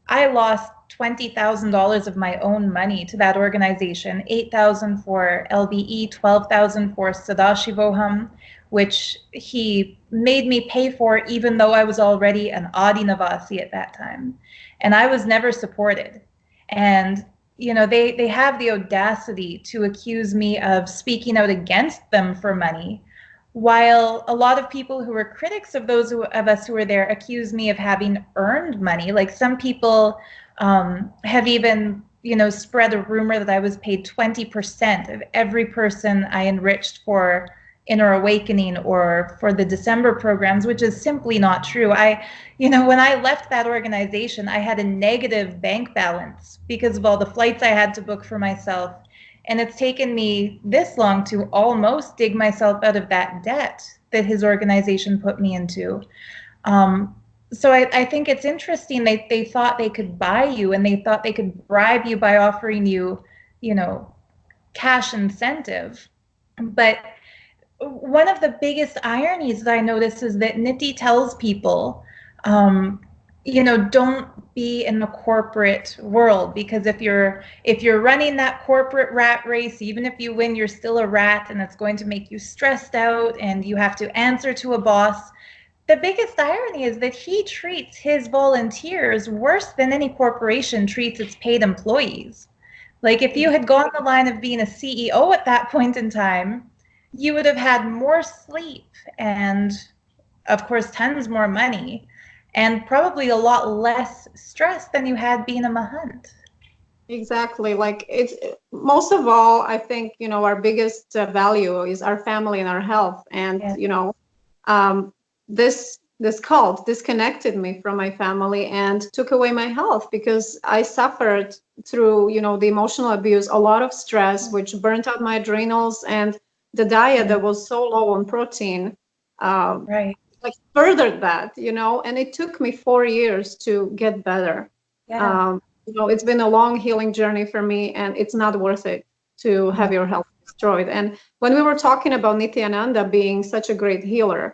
I lost $20,000 of my own money to that organization, $8,000 for LBE, $12,000 for Sadashivoham, which he made me pay for even though I was already an Adinavasi at that time. And I was never supported. And, they have the audacity to accuse me of speaking out against them for money, while a lot of people who were critics of those of us who were there accuse me of having earned money. Like some people have even, spread a rumor that I was paid 20% of every person I enriched for Inner Awakening or for the December programs, which is simply not true. When I left that organization, I had a negative bank balance because of all the flights I had to book for myself. And it's taken me this long to almost dig myself out of that debt that his organization put me into. So I think it's interesting they thought they could buy you and they thought they could bribe you by offering you, cash incentive. But one of the biggest ironies that I notice is that Nithya tells people, don't be in the corporate world, because if you're running that corporate rat race, even if you win, you're still a rat and it's going to make you stressed out and you have to answer to a boss. The biggest irony is that he treats his volunteers worse than any corporation treats its paid employees. Like if you had gone the line of being a CEO at that point in time, you would have had more sleep and, of course, tons more money and probably a lot less stress than you had being a mahant. Exactly. Like it's most of all, I think, our biggest value is our family and our health. And, Yeah. this cult disconnected me from my family and took away my health because I suffered through, the emotional abuse, a lot of stress, which burnt out my adrenals, and the diet that was so low on protein, Right. like furthered that, and it took me 4 years to get better. Yeah. It's been a long healing journey for me, and it's not worth it to have your health destroyed. And when we were talking about Nithyananda being such a great healer,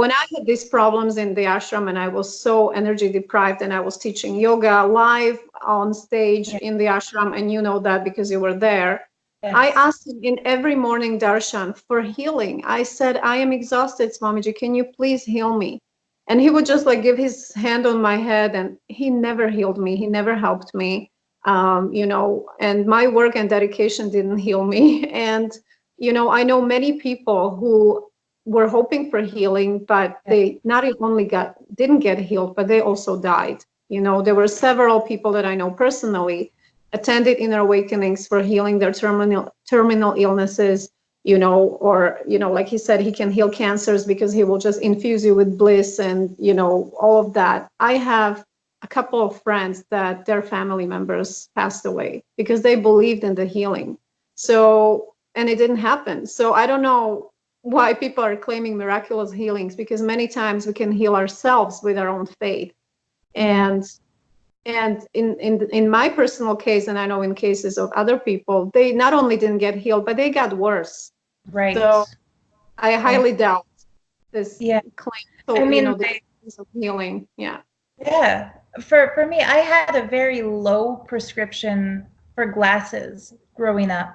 when I had these problems in the ashram and I was so energy deprived and I was teaching yoga live on stage in the ashram, and you know that because you were there, Yes. I asked him in every morning darshan for healing. I said, I am exhausted, Swamiji, can you please heal me? And he would just like give his hand on my head, and he never healed me. He never helped me, and my work and dedication didn't heal me. And, I know many people who were hoping for healing, but they not only didn't get healed, but they also died. There were several people that I know personally attended inner awakenings for healing their terminal illnesses, or, like he said, he can heal cancers because he will just infuse you with bliss and, all of that. I have a couple of friends that their family members passed away because they believed in the healing. So, and it didn't happen. So I don't know why people are claiming miraculous healings, because many times we can heal ourselves with our own faith. And in my personal case, and I know in cases of other people, they not only didn't get healed, but they got worse. Right. So I highly doubt this claim. So, I mean, the of healing. Yeah. Yeah. For me, I had a very low prescription for glasses growing up.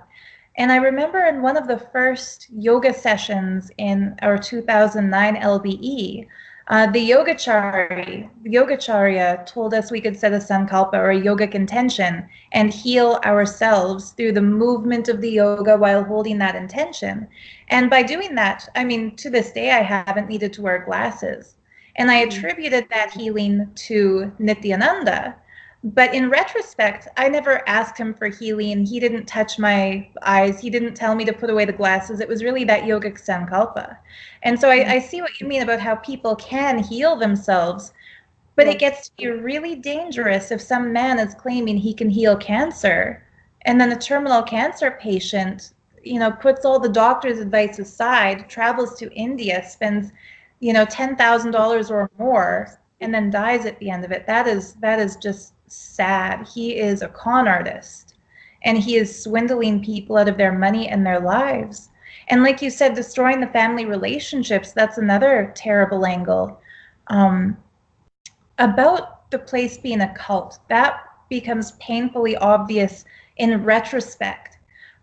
And I remember in one of the first yoga sessions in our 2009 LBE, the Yogacharya told us we could set a sankalpa or a yogic intention and heal ourselves through the movement of the yoga while holding that intention. And by doing that, I mean, to this day, I haven't needed to wear glasses. And I attributed that healing to Nithyananda. But in retrospect, I never asked him for healing. He didn't touch my eyes. He didn't tell me to put away the glasses. It was really that yogic sankalpa. And so I see what you mean about how people can heal themselves, but it gets to be really dangerous if some man is claiming he can heal cancer, and then a terminal cancer patient, puts all the doctor's advice aside, travels to India, spends, $10,000 or more, and then dies at the end of it. That is just sad. He is a con artist, and he is swindling people out of their money and their lives. And like you said, destroying the family relationships, that's another terrible angle. About the place being a cult, that becomes painfully obvious in retrospect.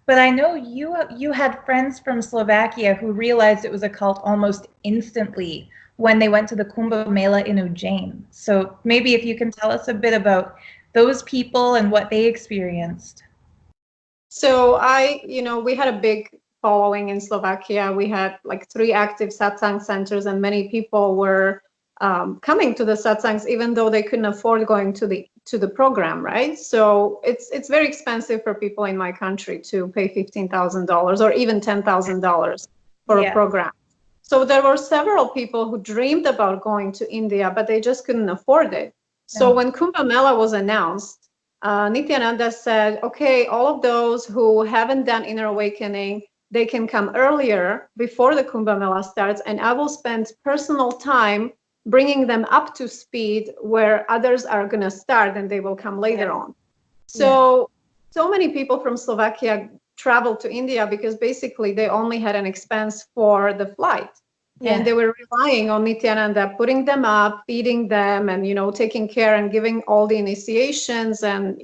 But I know you had friends from Slovakia who realized it was a cult almost instantly when they went to the Kumbh Mela in Ujjain. So maybe if you can tell us a bit about those people and what they experienced. So we had a big following in Slovakia. We had like 3 active satsang centers, and many people were coming to the satsangs, even though they couldn't afford going to the program, right? So it's very expensive for people in my country to pay $15,000 or even $10,000 for a program. So there were several people who dreamed about going to India, but they just couldn't afford it. So when Kumbh Mela was announced, Nithyananda said, okay, all of those who haven't done inner awakening, they can come earlier before the Kumbh Mela starts, and I will spend personal time bringing them up to speed where others are going to start, and they will come later on. So many people from Slovakia traveled to India because basically they only had an expense for the flight. And they were relying on Nithyananda, putting them up, feeding them, and, taking care and giving all the initiations and,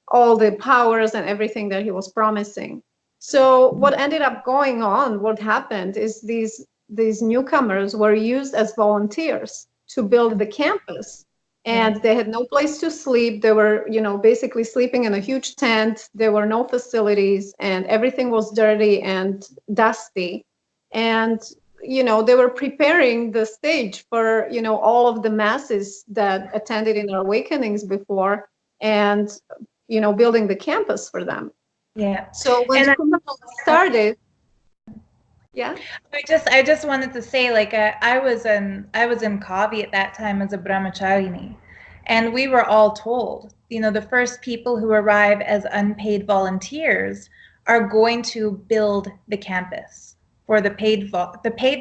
all the powers and everything that he was promising. So what ended up going on, what happened is these newcomers were used as volunteers to build the campus. and they had no place to sleep. They were, basically sleeping in a huge tent. There were no facilities, and everything was dirty and dusty. And, they were preparing the stage for, all of the masses that attended in their awakenings before, and, building the campus for them. Yeah. So when Kumbh Mela started, yeah. I just wanted to say, like, I was in Kavi at that time as a brahmacharini, and we were all told, the first people who arrive as unpaid volunteers are going to build the campus for the paid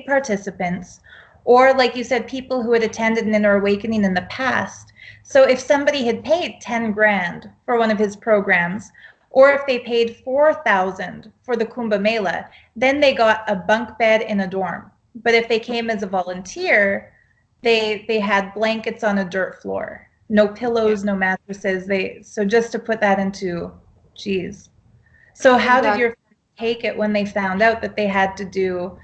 participants, or like you said, people who had attended an inner awakening in the past. So if somebody had paid 10 grand for one of his programs, or if they paid 4,000 for the Kumbh Mela, then they got a bunk bed in a dorm. But if they came as a volunteer, they had blankets on a dirt floor, no pillows, no mattresses. So just to put that into, geez. So how did your friends take it when they found out that they had to do,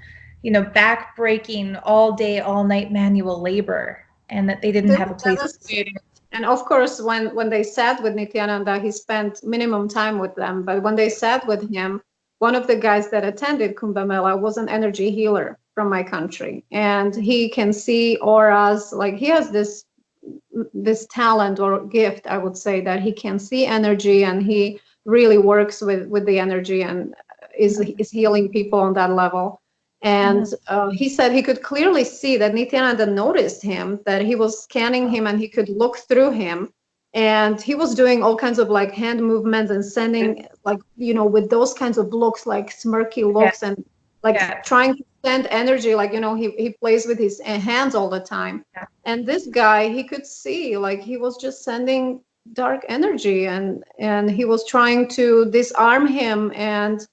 back-breaking all day, all night manual labor, and that they didn't have a place to stay? And of course, when they sat with Nithyananda, he spent minimum time with them. But when they sat with him, one of the guys that attended Kumbh Mela was an energy healer from my country. And he can see auras, like he has this talent or gift, I would say, that he can see energy, and he really works with the energy and is healing people on that level. And he said he could clearly see that Nithyananda noticed him, that he was scanning him and he could look through him. And he was doing all kinds of like hand movements and sending like, with those kinds of looks, like smirky looks, and like trying to send energy, like, he plays with his hands all the time. And this guy, he could see like he was just sending dark energy, and he was trying to disarm him, and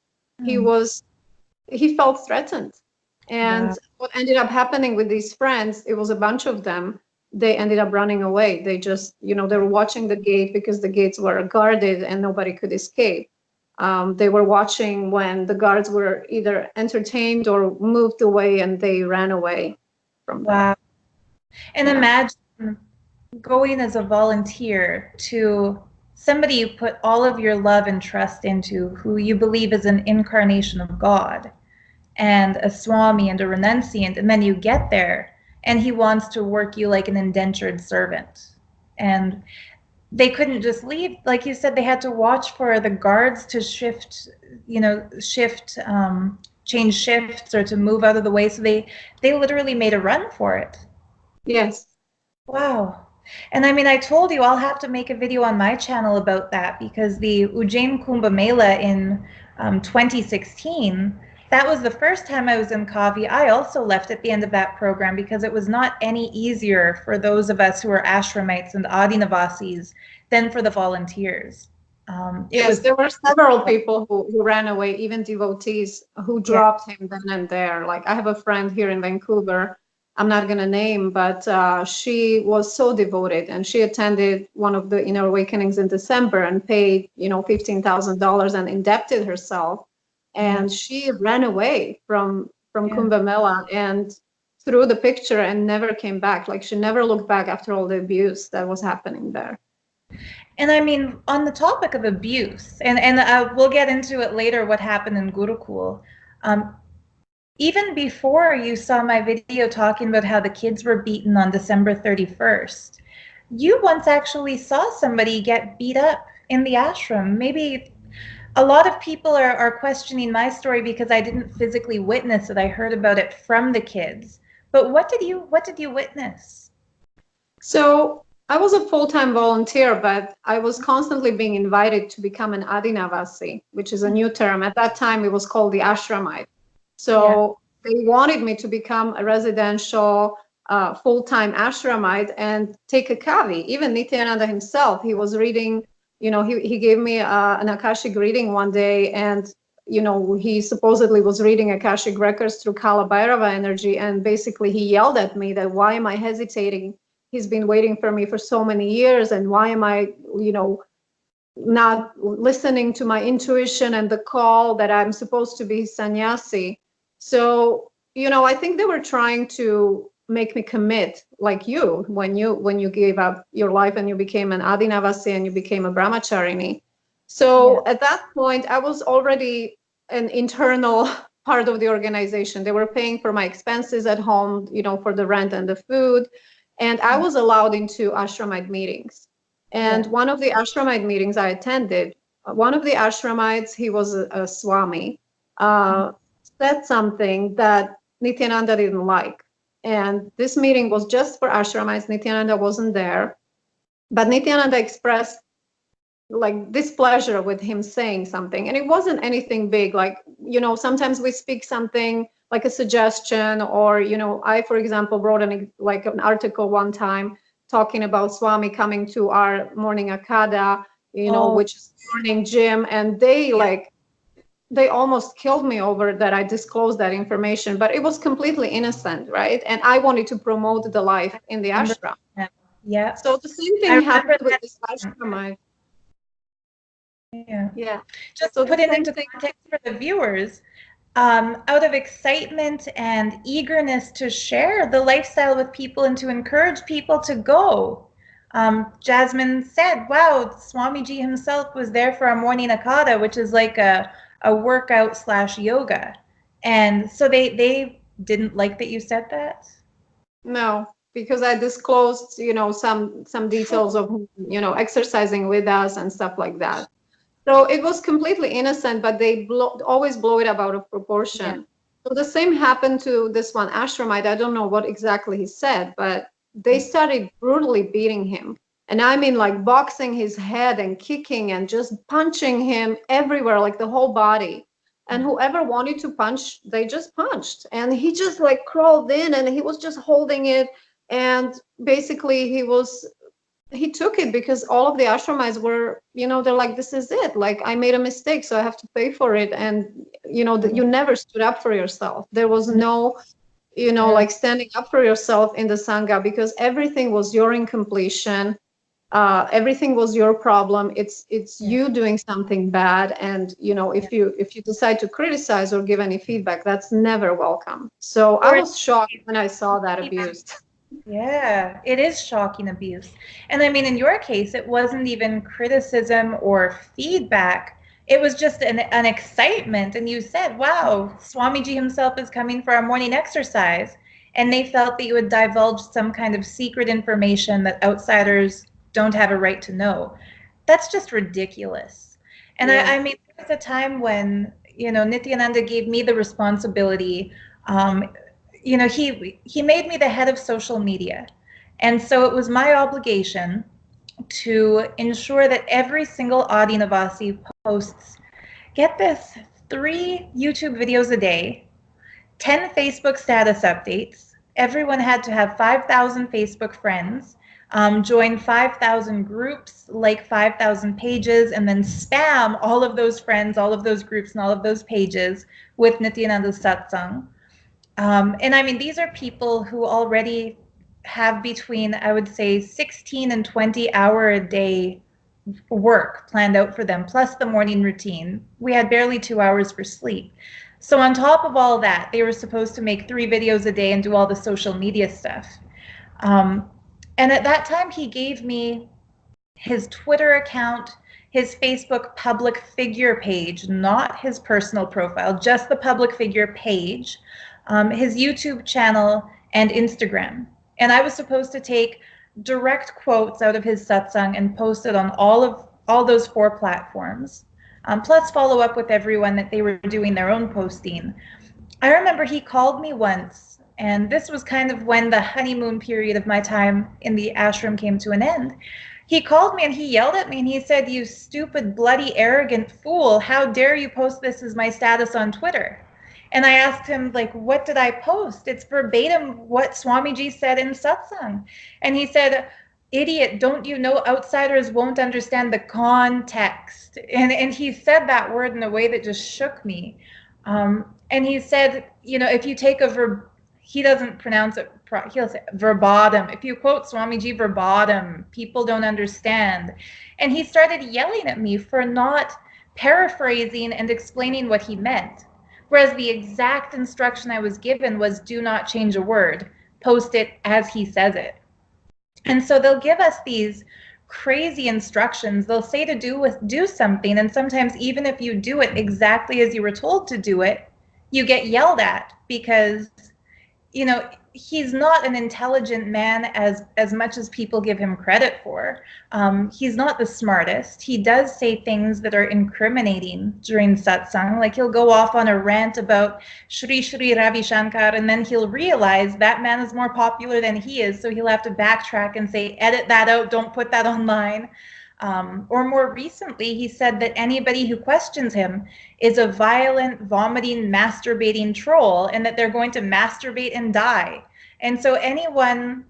he felt threatened. And what ended up happening with these friends, it was a bunch of them, they ended up running away. They just, they were watching the gate because the gates were guarded and nobody could escape. They were watching when the guards were either entertained or moved away, and they ran away from that. Wow. And imagine going as a volunteer to somebody you put all of your love and trust into, who you believe is an incarnation of God, and a Swami and a renunciant, and then you get there and he wants to work you like an indentured servant. And they couldn't just leave. Like you said, they had to watch for the guards to change shifts or to move out of the way. So they literally made a run for it. Yes. Wow. And I mean, I told you I'll have to make a video on my channel about that, because the Ujjain Kumbh Mela in 2016, that was the first time I was in Kavi. I also left at the end of that program because it was not any easier for those of us who are ashramites and adinavasis than for the volunteers. Yes, there were several people who ran away, even devotees who dropped him then and there. Like I have a friend here in Vancouver, I'm not going to name, but she was so devoted, and she attended one of the inner awakenings in December and paid, $15,000 and indebted herself. And she ran away from Kumbh Mela and threw the picture and never came back. Like she never looked back after all the abuse that was happening there. And I mean, on the topic of abuse, and we'll get into it later, what happened in Gurukul. Even before you saw my video talking about how the kids were beaten on December 31st, you once actually saw somebody get beat up in the ashram. Maybe a lot of people are questioning my story because I didn't physically witness it. I heard about it from the kids. But what did you witness? So I was a full-time volunteer, but I was constantly being invited to become an Adinavasi, which is a new term. At that time, it was called the ashramite. So they wanted me to become a residential full-time ashramite and take a kavi. Even Nithyananda himself, he was reading, he gave me an Akashic reading one day, and he supposedly was reading Akashic records through Kala Bhairava energy, and basically he yelled at me that why am I hesitating? He's been waiting for me for so many years, and why am I, not listening to my intuition and the call that I'm supposed to be sannyasi? So, I think they were trying to make me commit like you when you gave up your life and you became an Adinavasi and you became a brahmacharini. So at that point, I was already an internal part of the organization. They were paying for my expenses at home, for the rent and the food. And I was allowed into ashramite meetings. And one of the ashramite meetings I attended, one of the ashramites, he was a Swami, said something that Nithyananda didn't like. And this meeting was just for ashramites. Nithyananda wasn't there. But Nithyananda expressed like displeasure with him saying something. And it wasn't anything big. Like, sometimes we speak something like a suggestion, or, I, for example, wrote an article one time talking about Swami coming to our morning akada, which is morning gym. And they almost killed me over that I disclosed that information, but it was completely innocent, right? And I wanted to promote the life in the ashram. Yeah. So the same thing happened with this ashramite. Yeah. Just to put it into context for the viewers, out of excitement and eagerness to share the lifestyle with people and to encourage people to go, Jasmine said, wow, Swamiji himself was there for a morning akada, which is like a workout / yoga. And so they didn't like that you said that? No, because I disclosed, some details of, exercising with us and stuff like that. So it was completely innocent, but they always blow it out of proportion. So the same happened to this one ashramite. I don't know what exactly he said, but they started brutally beating him. And I mean, like boxing his head and kicking and just punching him everywhere, like the whole body. And whoever wanted to punch, they just punched. And he just like crawled in and he was just holding it. And basically he took it because all of the ashramites were, they're like, this is it. Like, I made a mistake, so I have to pay for it. And, you never stood up for yourself. There was no, like standing up for yourself in the Sangha, because everything was your incompletion. Everything was your problem. It's you doing something bad. And, if you decide to criticize or give any feedback, that's never welcome. So I was shocked when I saw that abuse. Yeah, it is shocking abuse. And I mean, in your case, it wasn't even criticism or feedback. It was just an excitement. And you said, wow, Swamiji himself is coming for our morning exercise. And they felt that you had divulged some kind of secret information that outsiders don't have a right to know. That's just ridiculous. And I mean, there was a time when, Nithyananda gave me the responsibility. He made me the head of social media. And so it was my obligation to ensure that every single Adinavasi posts, get this, 3 YouTube videos a day, 10 Facebook status updates. Everyone had to have 5,000 Facebook friends, join 5,000 groups, like 5,000 pages, and then spam all of those friends, all of those groups, and all of those pages with Nithyananda's satsang. And I mean, these are people who already have between, I would say, 16 and 20-hour a day work planned out for them, plus the morning routine. We had barely 2 hours for sleep. So on top of all that, they were supposed to make 3 videos a day and do all the social media stuff. And at that time, he gave me his Twitter account, his Facebook public figure page, not his personal profile, just the public figure page, his YouTube channel, and Instagram. And I was supposed to take direct quotes out of his satsang and post it on all those 4 platforms, plus follow up with everyone that they were doing their own posting. I remember he called me once, and this was kind of when the honeymoon period of my time in the ashram came to an end. He called me and he yelled at me and he said, "You stupid, bloody, arrogant fool, how dare you post this as my status on Twitter?" And I asked him, like, what did I post? It's verbatim what Swamiji said in satsang. And he said, "Idiot, don't you know outsiders won't understand the context?" And he said that word in a way that just shook me. And he said, if you take he doesn't pronounce it, he'll say verbatim. If you quote Swamiji verbatim, people don't understand. And he started yelling at me for not paraphrasing and explaining what he meant. Whereas the exact instruction I was given was, do not change a word. post it as he says it. And so they'll give us these crazy instructions. They'll say to do something, and sometimes even if you do it exactly as you were told to do it, you get yelled at because, you know, he's not an intelligent man as much as people give him credit for. He's not the smartest. He does say things that are incriminating during satsang. Like he'll go off on a rant about Shri Shri Ravi Shankar, and then he'll realize that man is more popular than he is, so he'll have to backtrack and say, edit that out, don't put that online. Or more recently, he said that anybody who questions him is a violent, vomiting, masturbating troll, and that they're going to masturbate and die. And so anyone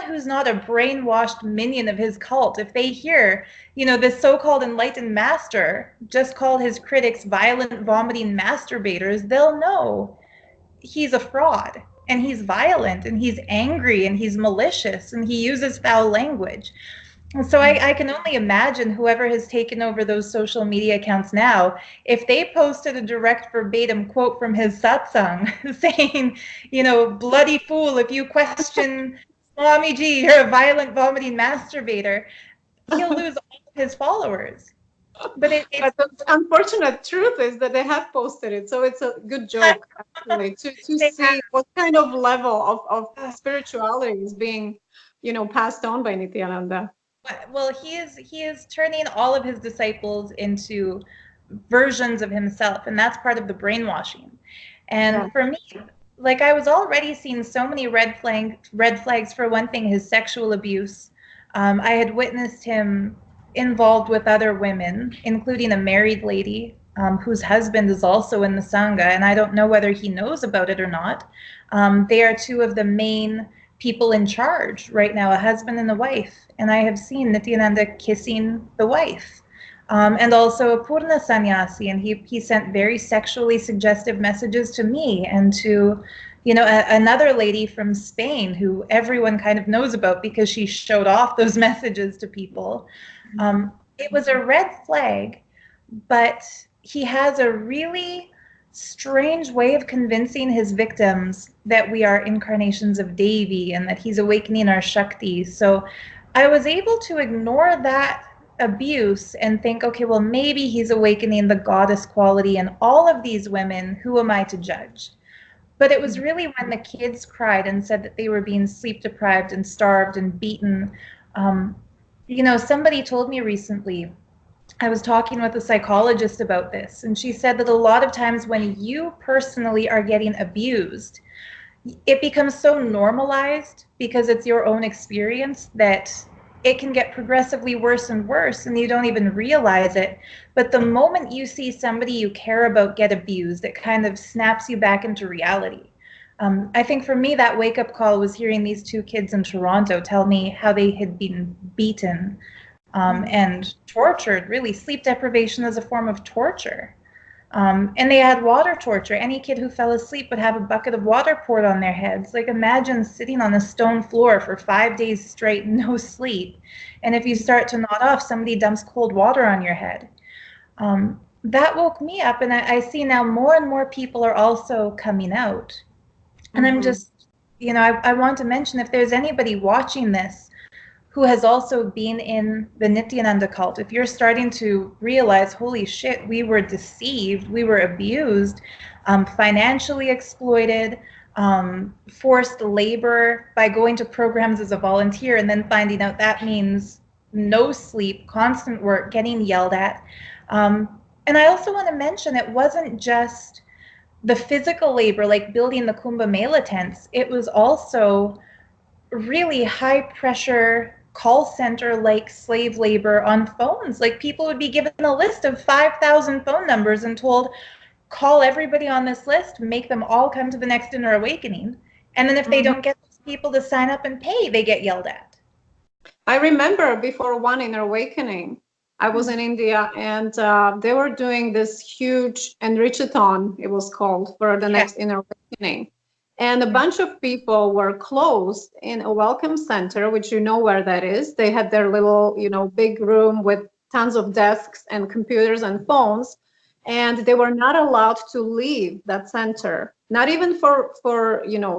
who's not a brainwashed minion of his cult, if they hear, you know, this so-called enlightened master just called his critics violent, vomiting masturbators, they'll know he's a fraud, and he's violent, and he's angry, and he's malicious, and he uses foul language. So I can only imagine whoever has taken over those social media accounts now, if they posted a direct verbatim quote from his satsang saying, you know, bloody fool, if you question Swamiji, you're a violent, vomiting masturbator, he'll lose all of his followers. But but the unfortunate truth is that they have posted it, so it's a good joke actually to see what kind of level of spirituality is being, you know, passed on by Nithyananda. Well, he is turning all of his disciples into versions of himself, and that's part of the brainwashing. And for me, like I was already seeing so many red flags. For one thing, his sexual abuse. I had witnessed him involved with other women, including a married lady whose husband is also in the Sangha, and I don't know whether he knows about it or not. They are two of the main people in charge right now, a husband and a wife. And I have seen Nithyananda kissing the wife. And also a Purna sannyasi, and he sent very sexually suggestive messages to me and to, you know, another lady from Spain who everyone kind of knows about because she showed off those messages to people. It was a red flag, but he has a really strange way of convincing his victims that we are incarnations of Devi and that he's awakening our Shakti. So I was able to ignore that abuse and think, okay, well, maybe he's awakening the goddess quality in all of these women. Who am I to judge? But it was really when the kids cried and said that they were being sleep deprived and starved and beaten. You know, somebody told me recently, I was talking with a psychologist about this, and she said that a lot of times when you personally are getting abused, it becomes so normalized because it's your own experience that it can get progressively worse and worse, and you don't even realize it. But the moment you see somebody you care about get abused, it kind of snaps you back into reality. I think for me, that wake-up call was hearing these two kids in Toronto tell me how they had been beaten and tortured. Really, sleep deprivation is a form of torture. And they had water torture. Any kid who fell asleep would have a bucket of water poured on their heads. Like imagine sitting on a stone floor for 5 days straight, no sleep. And if you start to nod off, somebody dumps cold water on your head. That woke me up, and I see now more and more people are also coming out. And I'm just, you know, I want to mention, if there's anybody watching this who has also been in the Nithyananda cult, if you're starting to realize, holy shit, we were deceived, we were abused, financially exploited, forced labor by going to programs as a volunteer and then finding out that means no sleep, constant work, getting yelled at. And I also want to mention, it wasn't just the physical labor, like building the Kumbh Mela tents. It was also really high pressure call center like slave labor on phones. Like people would be given a list of 5,000 phone numbers and told, call everybody on this list, make them all come to the next inner awakening. And then if they don't get those people to sign up and pay, they get yelled at. I remember before one inner awakening, I was in India, and they were doing this huge enrichathon, it was called, for the next inner awakening. And a bunch of people were closed in a welcome center, which you know where that is. They had their little, you know, big room with tons of desks and computers and phones, and they were not allowed to leave that center not even for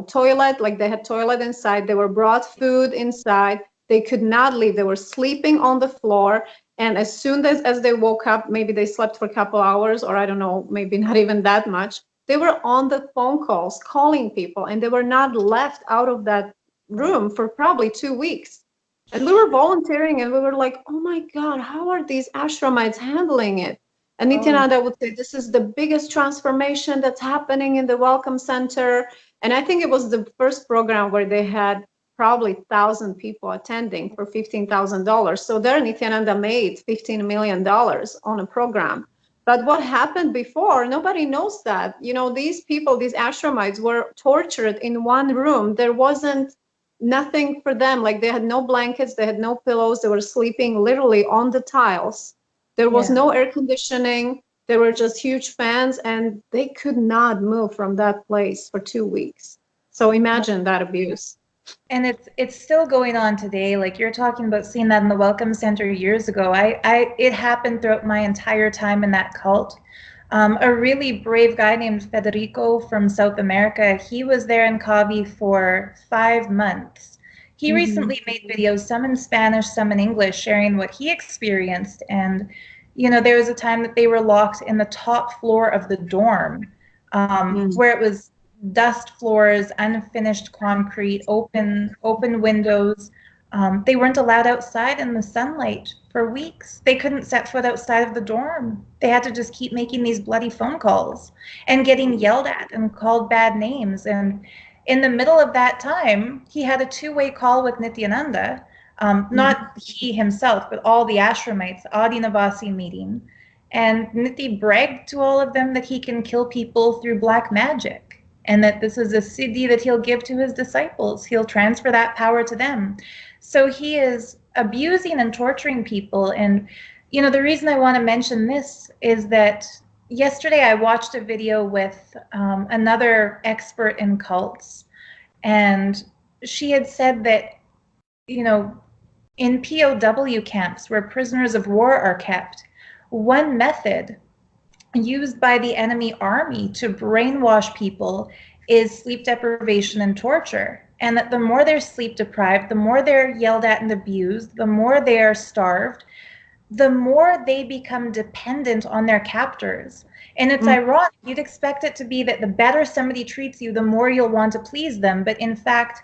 toilet. Like they had toilet inside, they were brought food inside, they could not leave, they were sleeping on the floor. And as soon as they woke up, maybe they slept for a couple hours, or I don't know, maybe not even that much, they were on the phone calls calling people, and they were not left out of that room for probably 2 weeks. And we were volunteering, and we were like, oh my God, how are these ashramites handling it? And Oh, Nithyananda would say, this is the biggest transformation that's happening in the Welcome Center. And I think it was the first program where they had probably 1,000 people attending for $15,000. So there Nithyananda made $15 million on a program. But what happened before, nobody knows that. These people, these ashramites, were tortured in one room. There wasn't nothing for them. Like, they had no blankets, they had no pillows, they were sleeping literally on the tiles. There was yeah. no air conditioning. There were just huge fans, and they could not move from that place for 2 weeks. So imagine that abuse. And it's still going on today. Like you're talking about seeing that in the Welcome Center years ago. It happened throughout my entire time in that cult. A really brave guy named Federico from South America, he was there in Kavi for 5 months. He Mm-hmm. recently made videos, some in Spanish, some in English, sharing what he experienced. And, there was a time that they were locked in the top floor of the dorm, Mm. where it was dust floors, unfinished concrete, open windows. They weren't allowed outside in the sunlight for weeks. They couldn't set foot outside of the dorm. They had to just keep making these bloody phone calls and getting yelled at and called bad names. And in the middle of that time, he had a two-way call with Nithyananda, not he himself, but all the ashramites, Adi Navasi meeting. And Nithi bragged to all of them that he can kill people through black magic, and that this is a siddhi that he'll give to his disciples. He'll transfer that power to them. So he is abusing and torturing people. And, the reason I want to mention this is that yesterday I watched a video with another expert in cults, and she had said that, in POW camps where prisoners of war are kept, one method used by the enemy army to brainwash people is sleep deprivation and torture. And that the more they're sleep deprived, the more they're yelled at and abused, the more they are starved, the more they become dependent on their captors. And it's Mm. ironic. You'd expect it to be that the better somebody treats you, the more you'll want to please them. But in fact,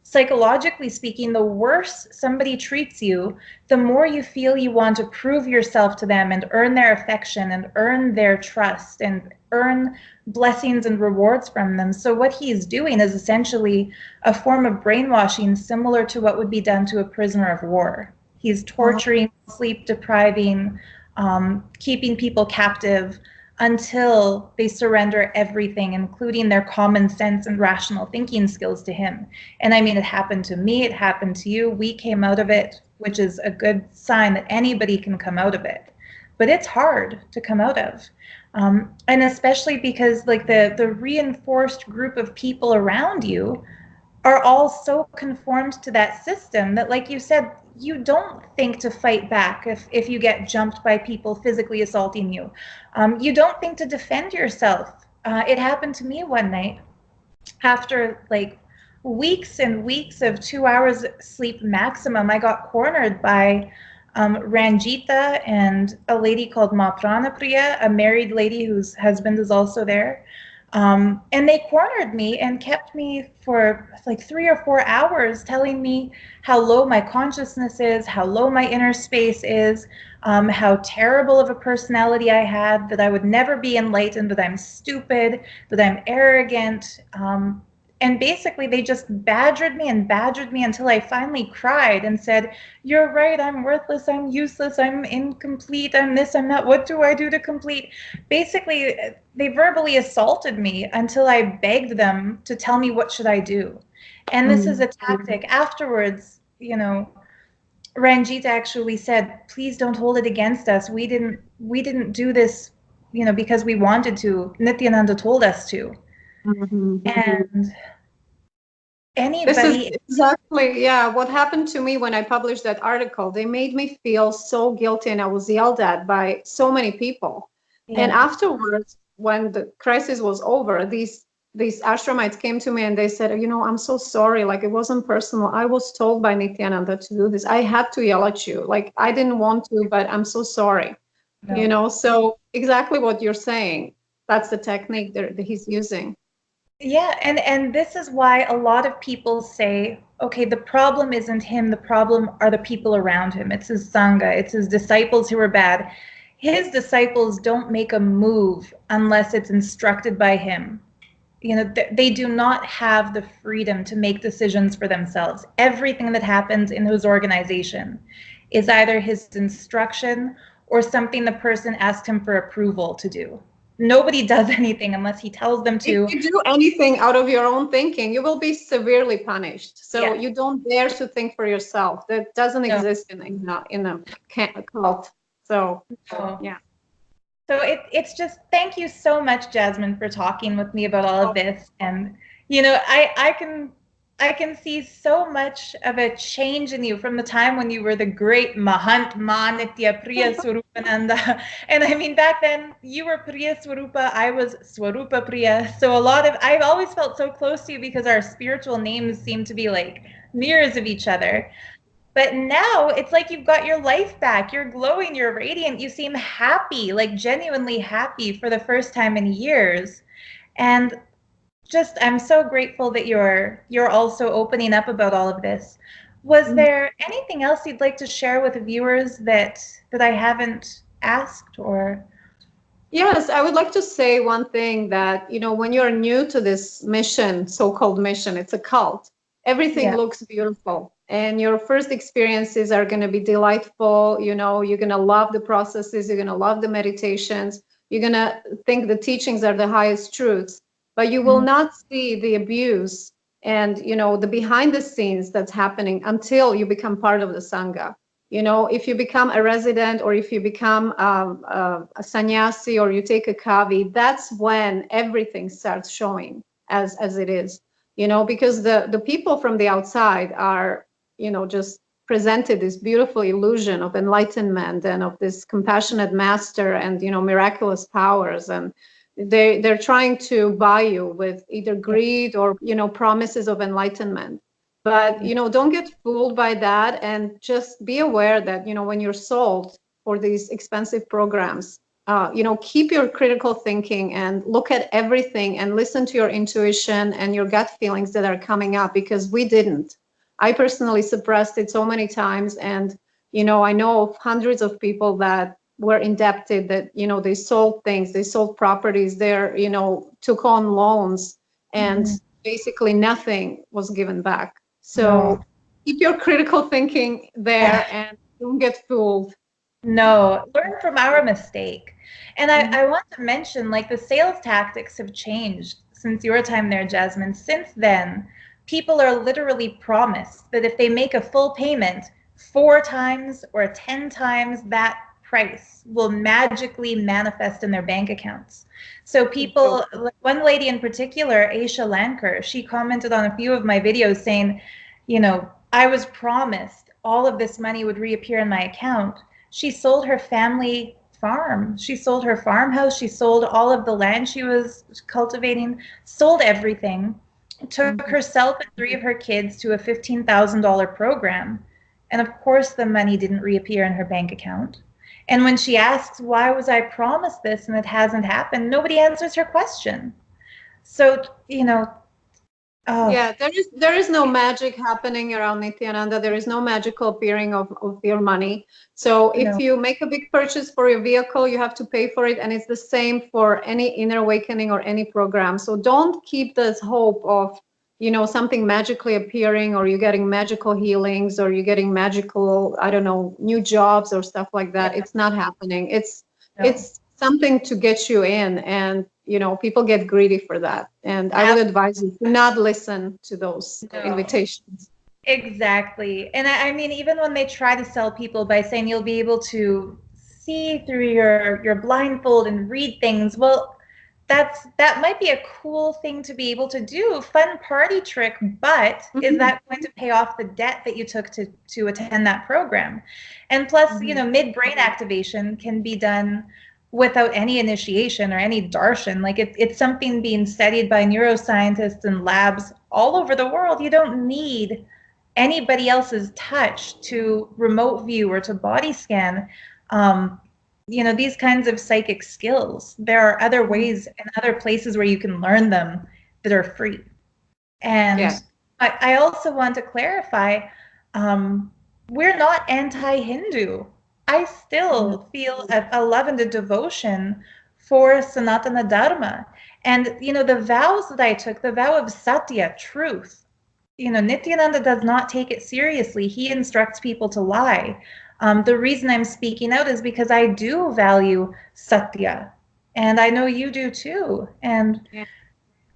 psychologically speaking, the worse somebody treats you, the more you feel you want to prove yourself to them and earn their affection and earn their trust and earn blessings and rewards from them. So what he's doing is essentially a form of brainwashing similar to what would be done to a prisoner of war. He's torturing, sleep depriving, keeping people captive until they surrender everything, including their common sense and rational thinking skills to him. And I mean, it happened to me, it happened to you. We came out of it, which is a good sign that anybody can come out of it. But it's hard to come out of. And especially because like the reinforced group of people around you are all so conformed to that system that, like you said, you don't think to fight back if you get jumped by people physically assaulting you. You don't think to defend yourself. It happened to me one night after like weeks and weeks of 2 hours sleep maximum. I got cornered by Ranjita and a lady called Ma Priya, a married lady whose husband is also there. And they cornered me and kept me for like 3 or 4 hours, telling me how low my consciousness is, how low my inner space is, how terrible of a personality I had, that I would never be enlightened, that I'm stupid, that I'm arrogant. And basically, they just badgered me until I finally cried and said, "You're right, I'm worthless, I'm useless, I'm incomplete, I'm this, I'm that. What do I do to complete?" Basically, they verbally assaulted me until I begged them to tell me what should I do. And this is a tactic. Afterwards, Ranjit actually said, "Please don't hold it against us. We didn't do this, because we wanted to. Nithyananda told us to." Mhm. And This is anybody, exactly, yeah, what happened to me when I published that article. They made me feel so guilty, and I was yelled at by so many people. And yeah, afterwards, when the crisis was over, these these ashramites came to me and they said, I'm so sorry. Like, it wasn't personal. I was told by Nithyananda to do this. I had to yell at you. Like, I didn't want to, but I'm so sorry. No. So exactly what you're saying. That's the technique that he's using. Yeah, and this is why a lot of people say, okay, the problem isn't him, the problem are the people around him. It's his sangha, it's his disciples who are bad. His disciples don't make a move unless it's instructed by him. They do not have the freedom to make decisions for themselves. Everything that happens in his organization is either his instruction or something the person asked him for approval to do. Nobody does anything unless he tells them If to. you do anything out of your own thinking, you will be severely punished. So you don't dare to think for yourself. That doesn't exist in a cult. So yeah. So it's just, thank you so much, Jasmine, for talking with me about all of this. And I can see so much of a change in you from the time when you were the great Mahant Ma Nithya Priyaswarupananda. And I mean, back then you were Priya Swarupa, I was Swarupa Priya. So I've always felt so close to you because our spiritual names seem to be like mirrors of each other. But now it's like you've got your life back. You're glowing, you're radiant, you seem happy, like genuinely happy for the first time in years. And just I'm so grateful that you're also opening up about all of this. Was there anything else you'd like to share with the viewers that I haven't asked or? Yes, I would like to say one thing that, when you're new to this mission, so-called mission, it's a cult, everything looks beautiful. And your first experiences are going to be delightful. You're going to love the processes. You're going to love the meditations. You're going to think the teachings are the highest truths, but you will not see the abuse and, the behind the scenes that's happening until you become part of the Sangha. If you become a resident or if you become a sannyasi or you take a kavi, that's when everything starts showing as it is, because the people from the outside are, just presented this beautiful illusion of enlightenment and of this compassionate master and, miraculous powers. And they're trying to buy you with either greed or, promises of enlightenment. But, don't get fooled by that, and just be aware that, when you're sold for these expensive programs, keep your critical thinking and look at everything and listen to your intuition and your gut feelings that are coming up, because we didn't. I personally suppressed it so many times. And, I know of hundreds of people that were indebted, that, they sold things, they sold properties, took on loans, and basically nothing was given back. So keep your critical thinking there and don't get fooled. No, learn from our mistake. And I want to mention, like, the sales tactics have changed since your time there, Jasmine. Since then, people are literally promised that if they make a full payment 4 times or 10 times that price will magically manifest in their bank accounts. So people, like one lady in particular, Aisha Lankar, she commented on a few of my videos saying, I was promised all of this money would reappear in my account. She sold her family farm. She sold her farmhouse. She sold all of the land she was cultivating, sold everything, took herself and 3 of her kids to a $15,000 program. And of course, the money didn't reappear in her bank account. And when she asks, why was I promised this and it hasn't happened, nobody answers her question. So, Yeah, there is no magic happening around Nithyananda. There is no magical appearing of your money. So if you make a big purchase for your vehicle, you have to pay for it. And it's the same for any inner awakening or any program. So don't keep this hope of, something magically appearing, or you're getting magical healings, or you're getting magical, I don't know, new jobs or stuff like that. It's not happening. It's something to get you in, and people get greedy for that. And I would advise you to not listen to those invitations. Exactly. And I mean, even when they try to sell people by saying you'll be able to see through your blindfold and read things, well, that might be a cool thing to be able to do, fun party trick, but is that going to pay off the debt that you took to attend that program? And plus, midbrain activation can be done without any initiation or any darshan. Like it's something being studied by neuroscientists in labs all over the world. You don't need anybody else's touch to remote view or to body scan these kinds of psychic skills. There are other ways and other places where you can learn them that are free. And I also want to clarify, we're not anti-Hindu. I still feel a love and a devotion for Sanatana Dharma. And, the vows that I took, the vow of Satya, truth, Nithyananda does not take it seriously. He instructs people to lie. The reason I'm speaking out is because I do value Satya. And I know you do too. And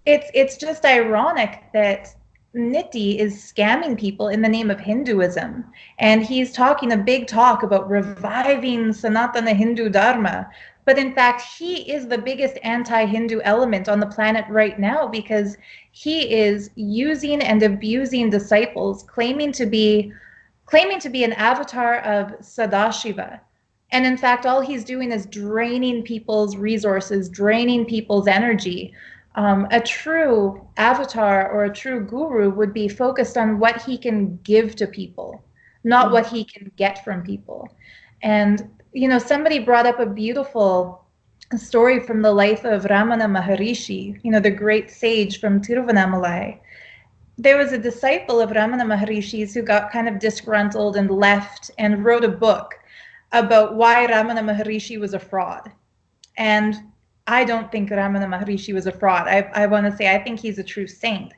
it's just ironic that Nithya is scamming people in the name of Hinduism. And he's talking a big talk about reviving Sanatana Hindu Dharma. But in fact, he is the biggest anti-Hindu element on the planet right now, because he is using and abusing disciples, claiming to be an avatar of Sadashiva. And in fact, all he's doing is draining people's resources, draining people's energy. A true avatar or a true guru would be focused on what he can give to people, not what he can get from people. And, somebody brought up a beautiful story from the life of Ramana Maharishi, the great sage from Tiruvannamalai. There was a disciple of Ramana Maharishi's who got kind of disgruntled and left and wrote a book about why Ramana Maharishi was a fraud. And I don't think Ramana Maharishi was a fraud. I want to say I think he's a true saint.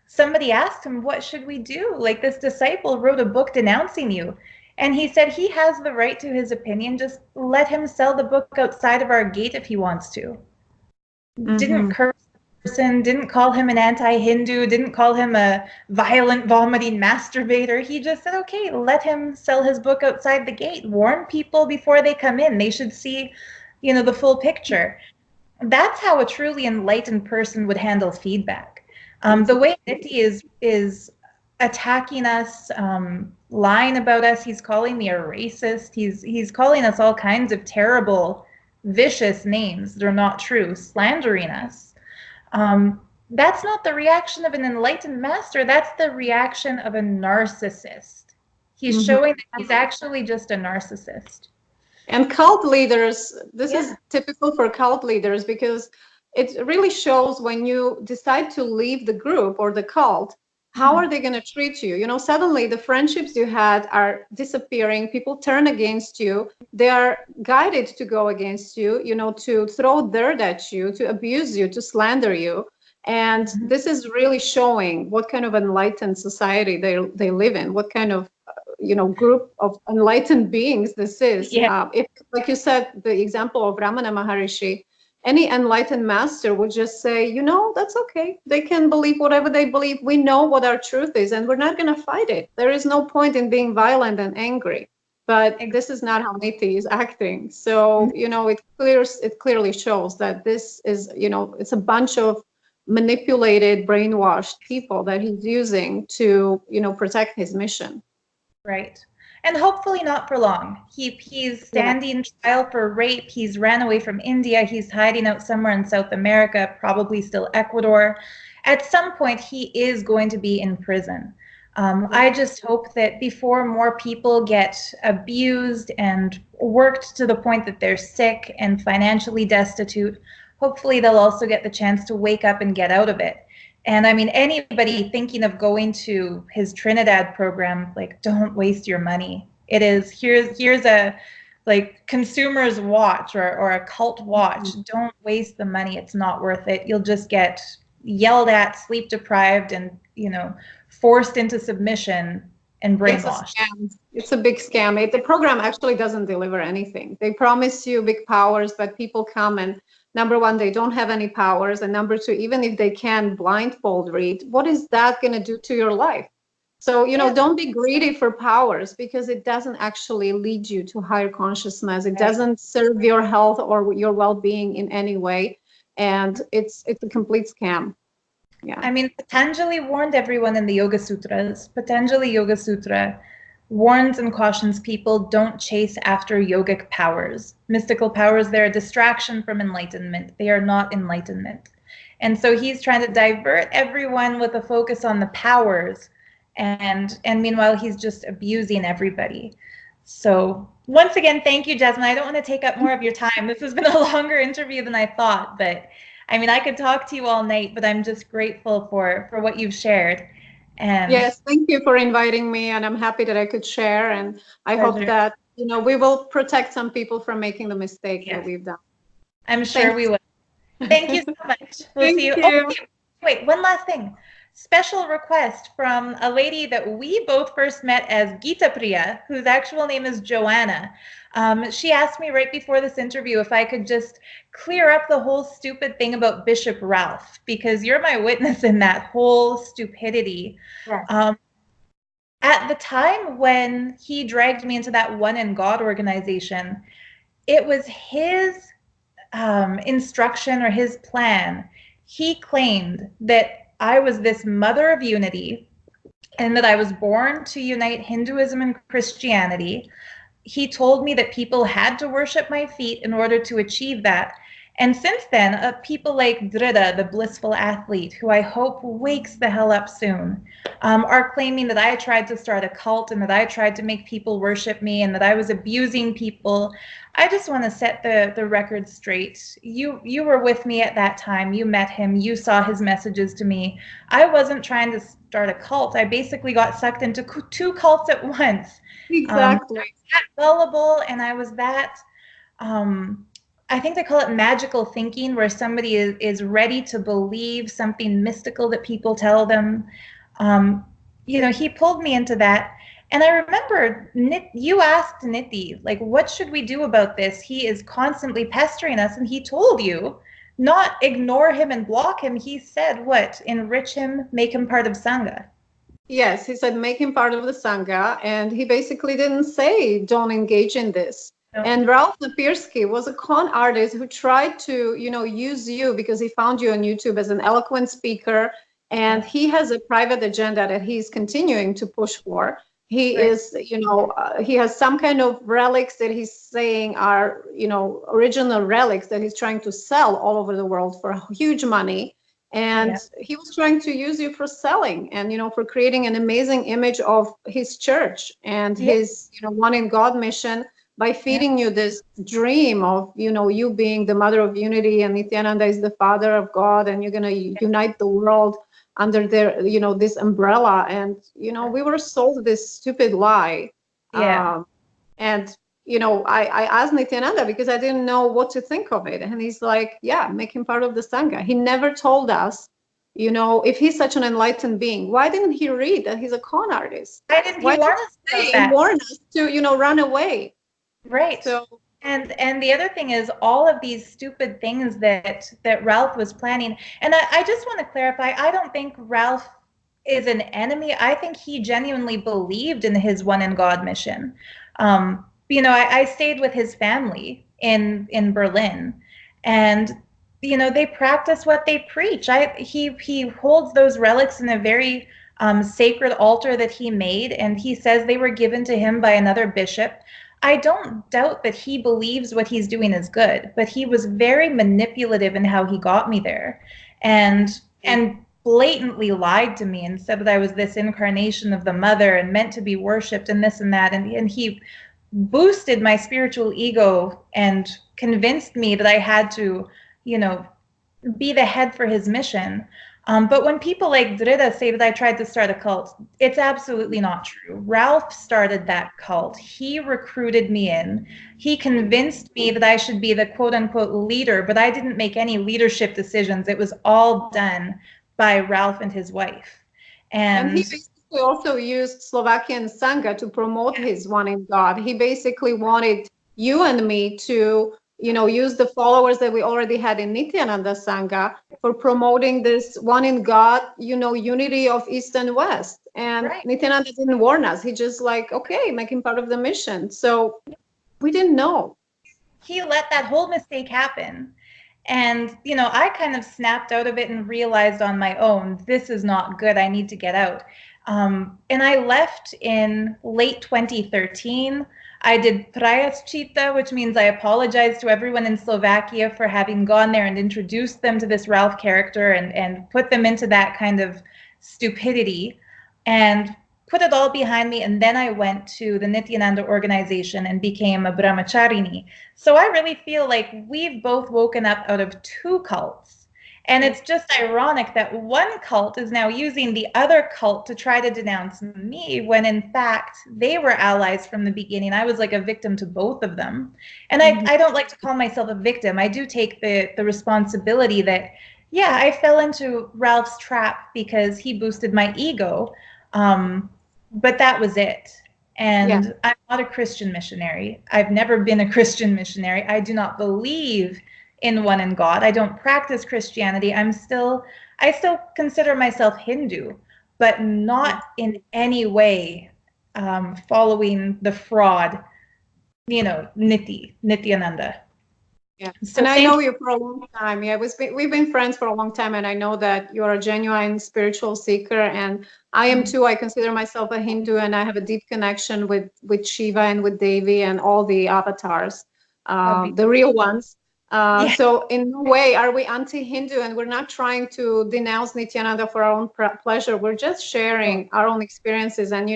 Somebody asked him, what should we do? Like, this disciple wrote a book denouncing you. And he said he has the right to his opinion. Just let him sell the book outside of our gate if he wants to. Didn't curse the person, didn't call him an anti-Hindu, didn't call him a violent, vomiting masturbator. He just said, okay, let him sell his book outside the gate. Warn people before they come in. They should see, the full picture. That's how a truly enlightened person would handle feedback. The way Nithya is attacking us, lying about us, he's calling me a racist, he's calling us all kinds of terrible, vicious names that are not true, slandering us. That's not the reaction of an enlightened master, that's the reaction of a narcissist. He's showing that he's actually just a narcissist. And cult leaders, this is typical for cult leaders, because it really shows when you decide to leave the group or the cult, how are they going to treat you? Suddenly the friendships you had are disappearing. People turn against you. They are guided to go against you, to throw dirt at you, to abuse you, to slander you. And this is really showing what kind of enlightened society they live in, what kind of group of enlightened beings this is. If, like you said, the example of Ramana Maharishi, any enlightened master would just say, that's okay. They can believe whatever they believe. We know what our truth is, and we're not going to fight it. There is no point in being violent and angry. But this is not how Nithya is acting. So, it clearly shows that this is, it's a bunch of manipulated, brainwashed people that he's using to, protect his mission. Right. And hopefully not for long. He's standing trial for rape. He's ran away from India. He's hiding out somewhere in South America, probably still Ecuador. At some point, he is going to be in prison. I just hope that before more people get abused and worked to the point that they're sick and financially destitute, hopefully they'll also get the chance to wake up and get out of it. And I mean, anybody thinking of going to his Trinidad program, like, don't waste your money. It is, here's a consumer's watch or a cult watch. Don't waste the money. It's not worth it. You'll just get yelled at, sleep deprived, and, forced into submission and brainwashed. It's a big scam. The program actually doesn't deliver anything. They promise you big powers, but people come and, number one, they don't have any powers. And number two, even if they can blindfold read, what is that going to do to your life? So, don't be greedy for powers, because it doesn't actually lead you to higher consciousness. It doesn't serve your health or your well-being in any way. And it's a complete scam. Yeah. I mean, Patanjali warned everyone in the Yoga Sutras. Patanjali Yoga Sutra warns and cautions people don't chase after yogic powers. Mystical powers, they're a distraction from enlightenment. They are not enlightenment. And so he's trying to divert everyone with a focus on the powers, and meanwhile he's just abusing everybody. So once again, thank you, Jasmine. I don't want to take up more of your time. This has been a longer interview than I thought, but I mean, I could talk to you all night, but I'm just grateful for what you've shared. And yes, thank you for inviting me, and I'm happy that I could share. And I hope that we will protect some people from making the mistake that we've done. I'm sure we will. Thank you so much. We'll see you. Oh, wait, one last thing. Special request from a lady that we both first met as Gita Priya, whose actual name is Joanna. She asked me right before this interview if I could just clear up the whole stupid thing about Bishop Ralph, because you're my witness in that whole stupidity. Yes. At the time when he dragged me into that One in God organization, it was his instruction or his plan. He claimed that I was this mother of unity and that I was born to unite Hinduism and Christianity. He told me that people had to worship my feet in order to achieve that. And since then, people like Drida, the blissful athlete, who I hope wakes the hell up soon, are claiming that I tried to start a cult and that I tried to make people worship me and that I was abusing people. I just want to set the record straight. You were with me at that time. You met him. You saw his messages to me. I wasn't trying to start a cult. I basically got sucked into two cults at once. Exactly. I was that gullible, and I was that... I think they call it magical thinking, where somebody is ready to believe something mystical that people tell them. He pulled me into that. And I remember you asked Nithi, like, what should we do about this? He is constantly pestering us. And he told you, not ignore him and block him. He said, what? Enrich him, make him part of Sangha. Yes, he said, make him part of the Sangha. And he basically didn't say, don't engage in this. And Ralph Napirsky was a con artist who tried to, use you because he found you on YouTube as an eloquent speaker. And he has a private agenda that he's continuing to push for. He is, he has some kind of relics that he's saying are, original relics that he's trying to sell all over the world for huge money. And he was trying to use you for selling and, for creating an amazing image of his church and his, One in God mission, by feeding you this dream of, you being the mother of unity and Nithyananda is the father of God and you're going to unite the world under their, this umbrella. And, we were sold this stupid lie. And, I asked Nithyananda because I didn't know what to think of it. And he's like, make him part of the Sangha. He never told us, if he's such an enlightened being, why didn't he read that he's a con artist? Why didn't he warn us to, run away? Right. So, and the other thing is all of these stupid things that Ralph was planning. And I just want to clarify, I don't think Ralph is an enemy. I think he genuinely believed in his One in God mission. I stayed with his family in Berlin, and they practice what they preach. He holds those relics in a very sacred altar that he made, and he says they were given to him by another bishop. I don't doubt that he believes what he's doing is good, but he was very manipulative in how he got me there, and blatantly lied to me and said that I was this incarnation of the mother and meant to be worshipped and this and that, and he boosted my spiritual ego and convinced me that I had to, be the head for his mission. But when people like Drida say that I tried to start a cult, it's absolutely not true. Ralph started that cult. He recruited me in. He convinced me that I should be the quote-unquote leader, but I didn't make any leadership decisions. It was all done by Ralph and his wife. And he basically also used Slovakian Sangha to promote his One in God. He basically wanted you and me to use the followers that we already had in Nithyananda Sangha for promoting this One in God, unity of East and West. And Nithyananda didn't warn us. He just okay, make him part of the mission. So we didn't know. He let that whole mistake happen. And, I kind of snapped out of it and realized on my own, this is not good. I need to get out. And I left in late 2013. I did prayaschita, which means I apologized to everyone in Slovakia for having gone there and introduced them to this Ralph character and put them into that kind of stupidity and put it all behind me. And then I went to the Nithyananda organization and became a brahmacharini. So I really feel like we've both woken up out of two cults. And it's just ironic that one cult is now using the other cult to try to denounce me when in fact they were allies from the beginning. I was like a victim to both of them. And I don't like to call myself a victim. I do take the responsibility that, yeah, I fell into Ralph's trap because he boosted my ego. But that was it. And I'm not a Christian missionary. I've never been a Christian missionary. I do not believe in one in God. I don't practice Christianity. I still consider myself Hindu, but not in any way following the fraud, Nithyananda. Yeah. So and I know you for a long time. Yeah, we've been friends for a long time, and I know that you're a genuine spiritual seeker, and I am too. I consider myself a Hindu, and I have a deep connection with Shiva and with Devi and all the avatars, the real ones. So in no way are we anti-Hindu, and we're not trying to denounce Nithyananda for our own pleasure. We're just sharing our own experiences. And,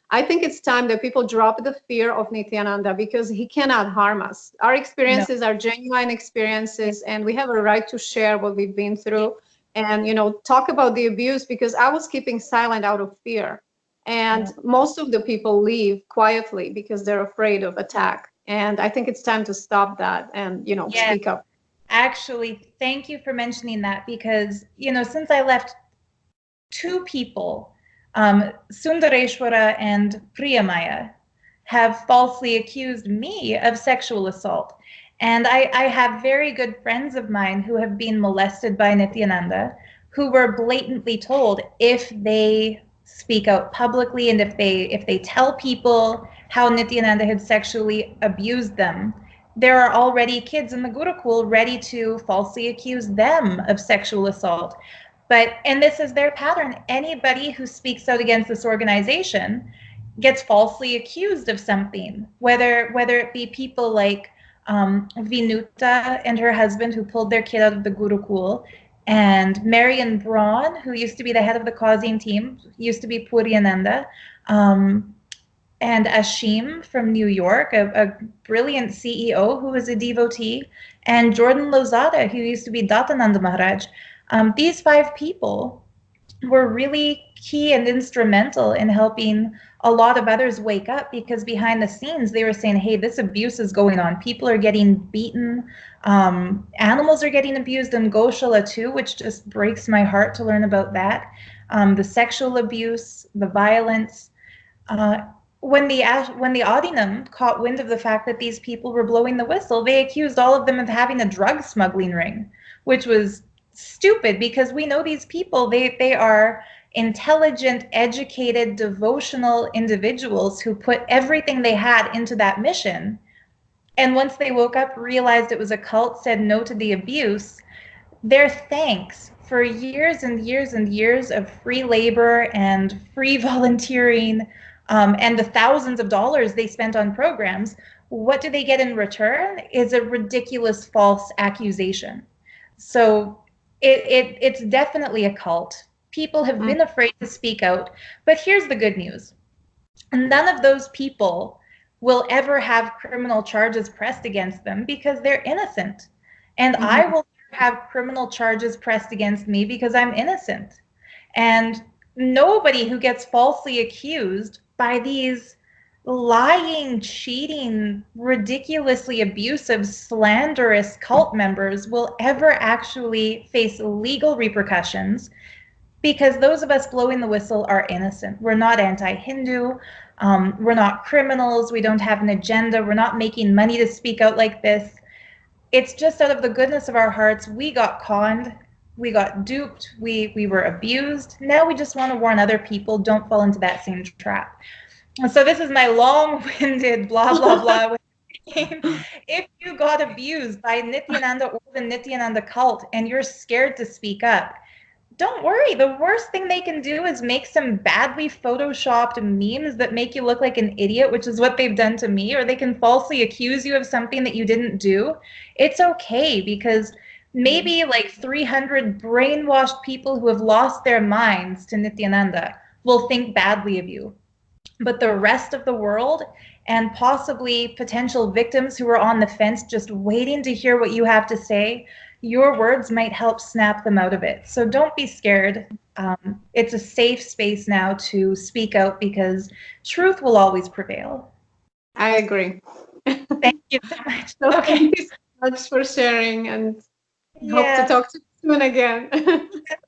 I think it's time that people drop the fear of Nithyananda because he cannot harm us. Our experiences are genuine experiences, and we have a right to share what we've been through and, talk about the abuse, because I was keeping silent out of fear. And most of the people leave quietly because they're afraid of attack. And I think it's time to stop that and, speak up. Actually, thank you for mentioning that because, since I left, two people, Sundareshwara and Priyamaya, have falsely accused me of sexual assault. And I have very good friends of mine who have been molested by Nithyananda, who were blatantly told if they speak out publicly and if they tell people how Nithyananda had sexually abused them, there are already kids in the Gurukul ready to falsely accuse them of sexual assault. And this is their pattern. Anybody who speaks out against this organization gets falsely accused of something, whether it be people like Vinuta and her husband who pulled their kid out of the Gurukul, and Marion Braun, who used to be the head of the causing team, used to be Puriananda, and Ashim from New York, a brilliant CEO who was a devotee, and Jordan Lozada, who used to be Datananda Maharaj. These 5 people were really key and instrumental in helping a lot of others wake up, because behind the scenes they were saying, hey, this abuse is going on. People are getting beaten. Animals are getting abused in Goshala too, which just breaks my heart to learn about that. The sexual abuse, the violence. When the Adinam caught wind of the fact that these people were blowing the whistle, they accused all of them of having a drug smuggling ring, which was stupid because we know these people, they are intelligent, educated, devotional individuals who put everything they had into that mission. And once they woke up, realized it was a cult, said no to the abuse, their thanks for years and years and years of free labor and free volunteering, and the thousands of dollars they spent on programs, what do they get in return is a ridiculous false accusation. So it's definitely a cult. People have been afraid to speak out. But here's the good news. None of those people will ever have criminal charges pressed against them because they're innocent. And I will have criminal charges pressed against me because I'm innocent. And nobody who gets falsely accused by these lying, cheating, ridiculously abusive, slanderous cult members will ever actually face legal repercussions, because those of us blowing the whistle are innocent. We're not anti-Hindu. We're not criminals. We don't have an agenda. We're not making money to speak out like this. It's just out of the goodness of our hearts. We got conned. We got duped. We were abused. Now we just want to warn other people, don't fall into that same trap. So this is my long-winded blah, blah, blah. If you got abused by Nithyananda or the Nithyananda cult and you're scared to speak up, don't worry. The worst thing they can do is make some badly photoshopped memes that make you look like an idiot, which is what they've done to me, or they can falsely accuse you of something that you didn't do. It's okay because maybe like 300 brainwashed people who have lost their minds to Nithyananda will think badly of you. But the rest of the world and possibly potential victims who are on the fence just waiting to hear what you have to say, your words might help snap them out of it. So don't be scared. It's a safe space now to speak out because truth will always prevail. I agree. Thank you so much. So Okay. thank you so much for sharing, and hope to Yeah. talk to you soon again.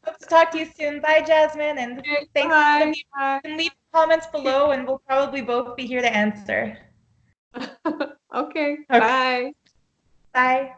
Hope to talk to you soon. Bye, Jasmine. And Okay, thanks to all of bye. you. Bye. You can leave comments below and we'll probably both be here to answer. Okay, Okay. bye. Bye.